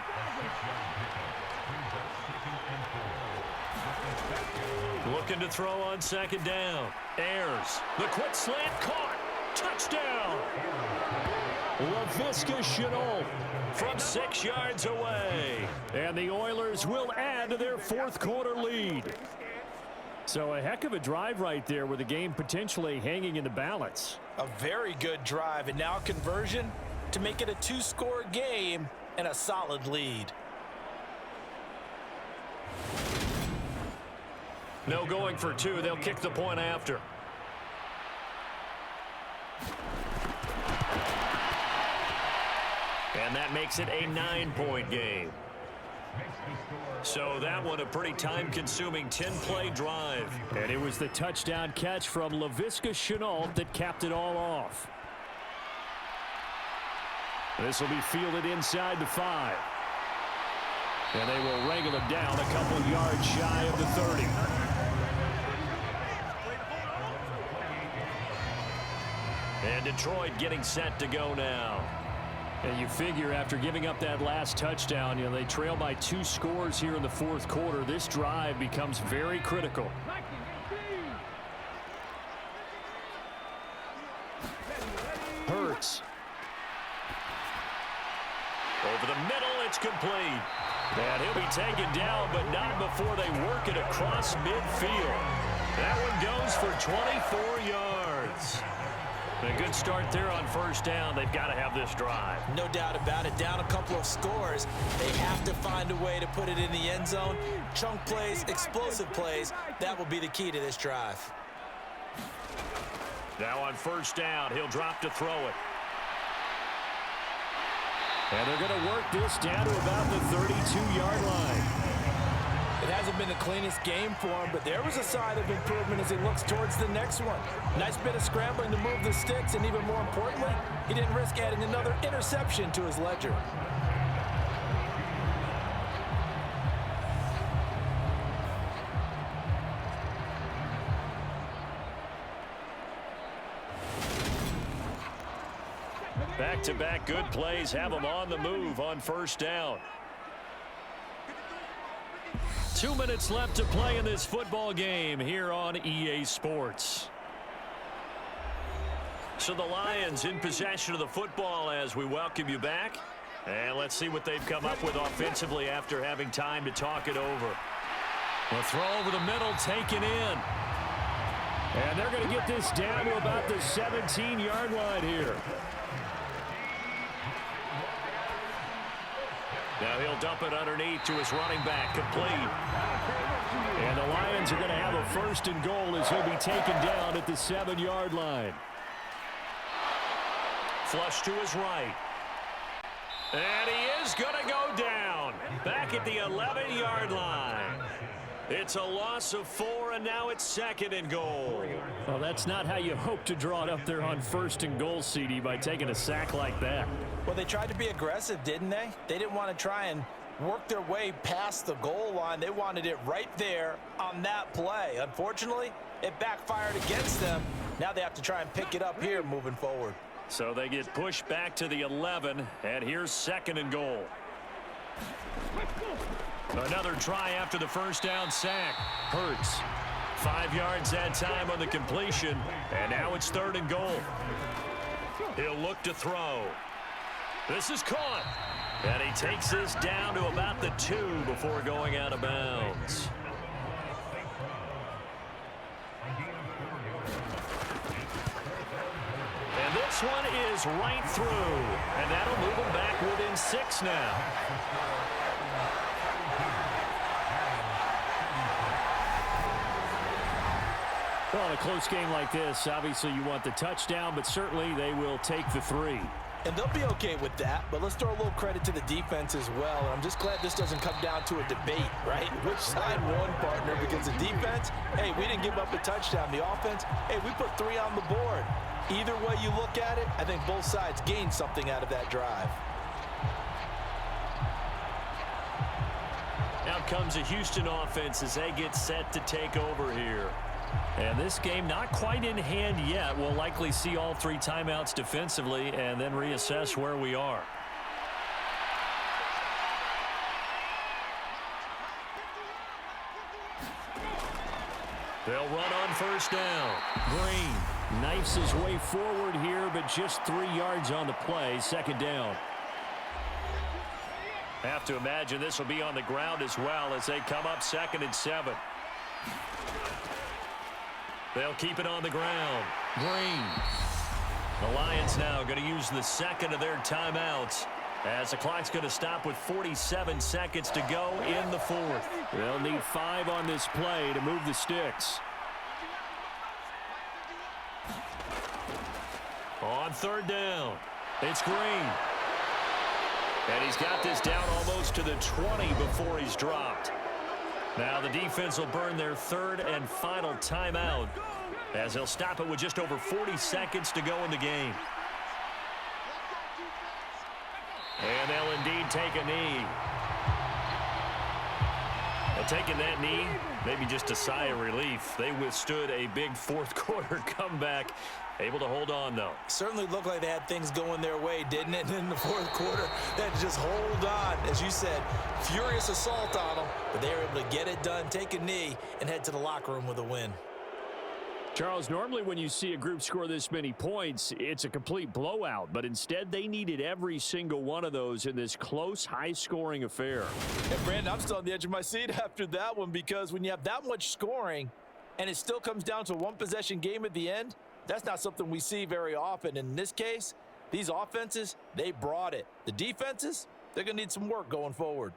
Speaker 2: Looking to throw on 2nd down. Ayers. The quick slant caught. Touchdown.
Speaker 5: Laviska Shenault
Speaker 2: From 6 yards away.
Speaker 5: And the Oilers will add to their 4th quarter lead. So a heck of a drive right there with the game potentially hanging in the balance.
Speaker 3: A very good drive, and now conversion to make it a 2-score game and a solid lead.
Speaker 2: No going for 2. They'll kick the point after. And that makes it a 9-point game. So that one a pretty time-consuming 10-play drive.
Speaker 5: And it was the touchdown catch from Laviska Shenault that capped it all off. This will be fielded inside the 5. And they will wrangle him down a couple yards shy of the 30.
Speaker 2: And Detroit getting set to go now.
Speaker 5: And you figure after giving up that last touchdown, they trail by 2 scores here in the 4th quarter. This drive becomes very critical. Hurts.
Speaker 2: Over the middle, it's complete. And he'll be taken down, but not before they work it across midfield. That one goes for 24 yards. A good start there on first down. They've got to have this drive.
Speaker 3: No doubt about it. Down a couple of scores. They have to find a way to put it in the end zone. Chunk plays, explosive plays. That will be the key to this drive.
Speaker 2: Now on first down, he'll drop to throw it.
Speaker 5: And they're going to work this down to about the 32-yard line.
Speaker 3: It hasn't been the cleanest game for him, but there was a sign of improvement as he looks towards the next one. Nice bit of scrambling to move the sticks, and even more importantly, he didn't risk adding another interception to his ledger.
Speaker 2: Back-to-back good plays have them on the move on first down. 2 minutes left to play in this football game here on EA Sports. So the Lions in possession of the football as we welcome you back. And let's see what they've come up with offensively after having time to talk it over. A throw over the middle taken in.
Speaker 5: And they're going to get this down to about the 17-yard line here.
Speaker 2: Now he'll dump it underneath to his running back, complete.
Speaker 5: And the Lions are going to have a 1st and goal as he'll be taken down at the 7-yard line.
Speaker 2: Flush to his right. And he is going to go down back at the 11-yard line. It's a loss of 4, and now it's 2nd and goal.
Speaker 5: Well, that's not how you hope to draw it up there on 1st and goal, CD, by taking a sack like that.
Speaker 3: Well, they tried to be aggressive, didn't they? They didn't want to try and work their way past the goal line. They wanted it right there on that play. Unfortunately, it backfired against them. Now they have to try and pick it up here moving forward.
Speaker 2: So they get pushed back to the 11, and here's 2nd and goal. Another try after the first down sack. Hurts. 5 yards that time on the completion, and now it's 3rd and goal. He'll look to throw. This is caught. And he takes this down to about the 2 before going out of bounds. And this one is right through. And that'll move him back within 6 now.
Speaker 5: Well, in a close game like this, obviously you want the touchdown, but certainly they will take the 3.
Speaker 3: And they'll be okay with that, but let's throw a little credit to the defense as well. And I'm just glad this doesn't come down to a debate, right? Which side won, partner? Because the defense, hey, we didn't give up a touchdown. The offense, hey, we put 3 on the board. Either way you look at it, I think both sides gained something out of that drive.
Speaker 2: Out comes the Houston offense as they get set to take over here.
Speaker 5: And this game not quite in hand yet. We'll likely see all 3 timeouts defensively and then reassess where we are.
Speaker 2: They'll run on 1st down.
Speaker 5: Green knifes his way forward here, but just 3 yards on the play. 2nd down.
Speaker 2: Have to imagine this will be on the ground as well as they come up 2nd and 7. They'll keep it on the ground. Green. The Lions now going to use the 2nd of their timeouts as the clock's going to stop with 47 seconds to go in the 4th.
Speaker 5: They'll need 5 on this play to move the sticks.
Speaker 2: On 3rd down, it's Green. And he's got this down almost to the 20 before he's dropped. Now the defense will burn their 3rd and final timeout as they'll stop it with just over 40 seconds to go in the game. And they'll indeed take a knee. And taking that knee, maybe just a sigh of relief. They withstood a big 4th quarter comeback. Able to hold on, though.
Speaker 3: Certainly looked like they had things going their way, didn't it? And in the 4th quarter, they had to just hold on. As you said, furious assault on them, but they were able to get it done, take a knee, and head to the locker room with a win.
Speaker 5: Charles, normally when you see a group score this many points, it's a complete blowout, but instead they needed every single one of those in this close, high-scoring affair.
Speaker 3: And Brandon, I'm still on the edge of my seat after that one because when you have that much scoring and it still comes down to a one-possession game at the end, that's not something we see very often. In this case, these offenses, they brought it. The defenses, they're going to need some work going forward.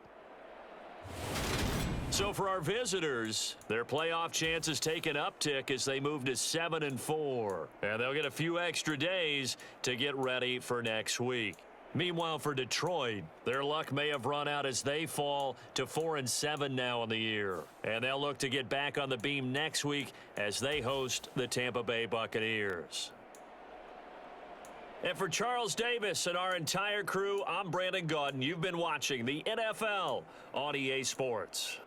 Speaker 2: So for our visitors, their playoff chances take an uptick as they move to 7-4. And they'll get a few extra days to get ready for next week. Meanwhile, for Detroit, their luck may have run out as they fall to 4-7 now in the year. And they'll look to get back on the beam next week as they host the Tampa Bay Buccaneers. And for Charles Davis and our entire crew, I'm Brandon Gaudin. You've been watching the NFL on EA Sports.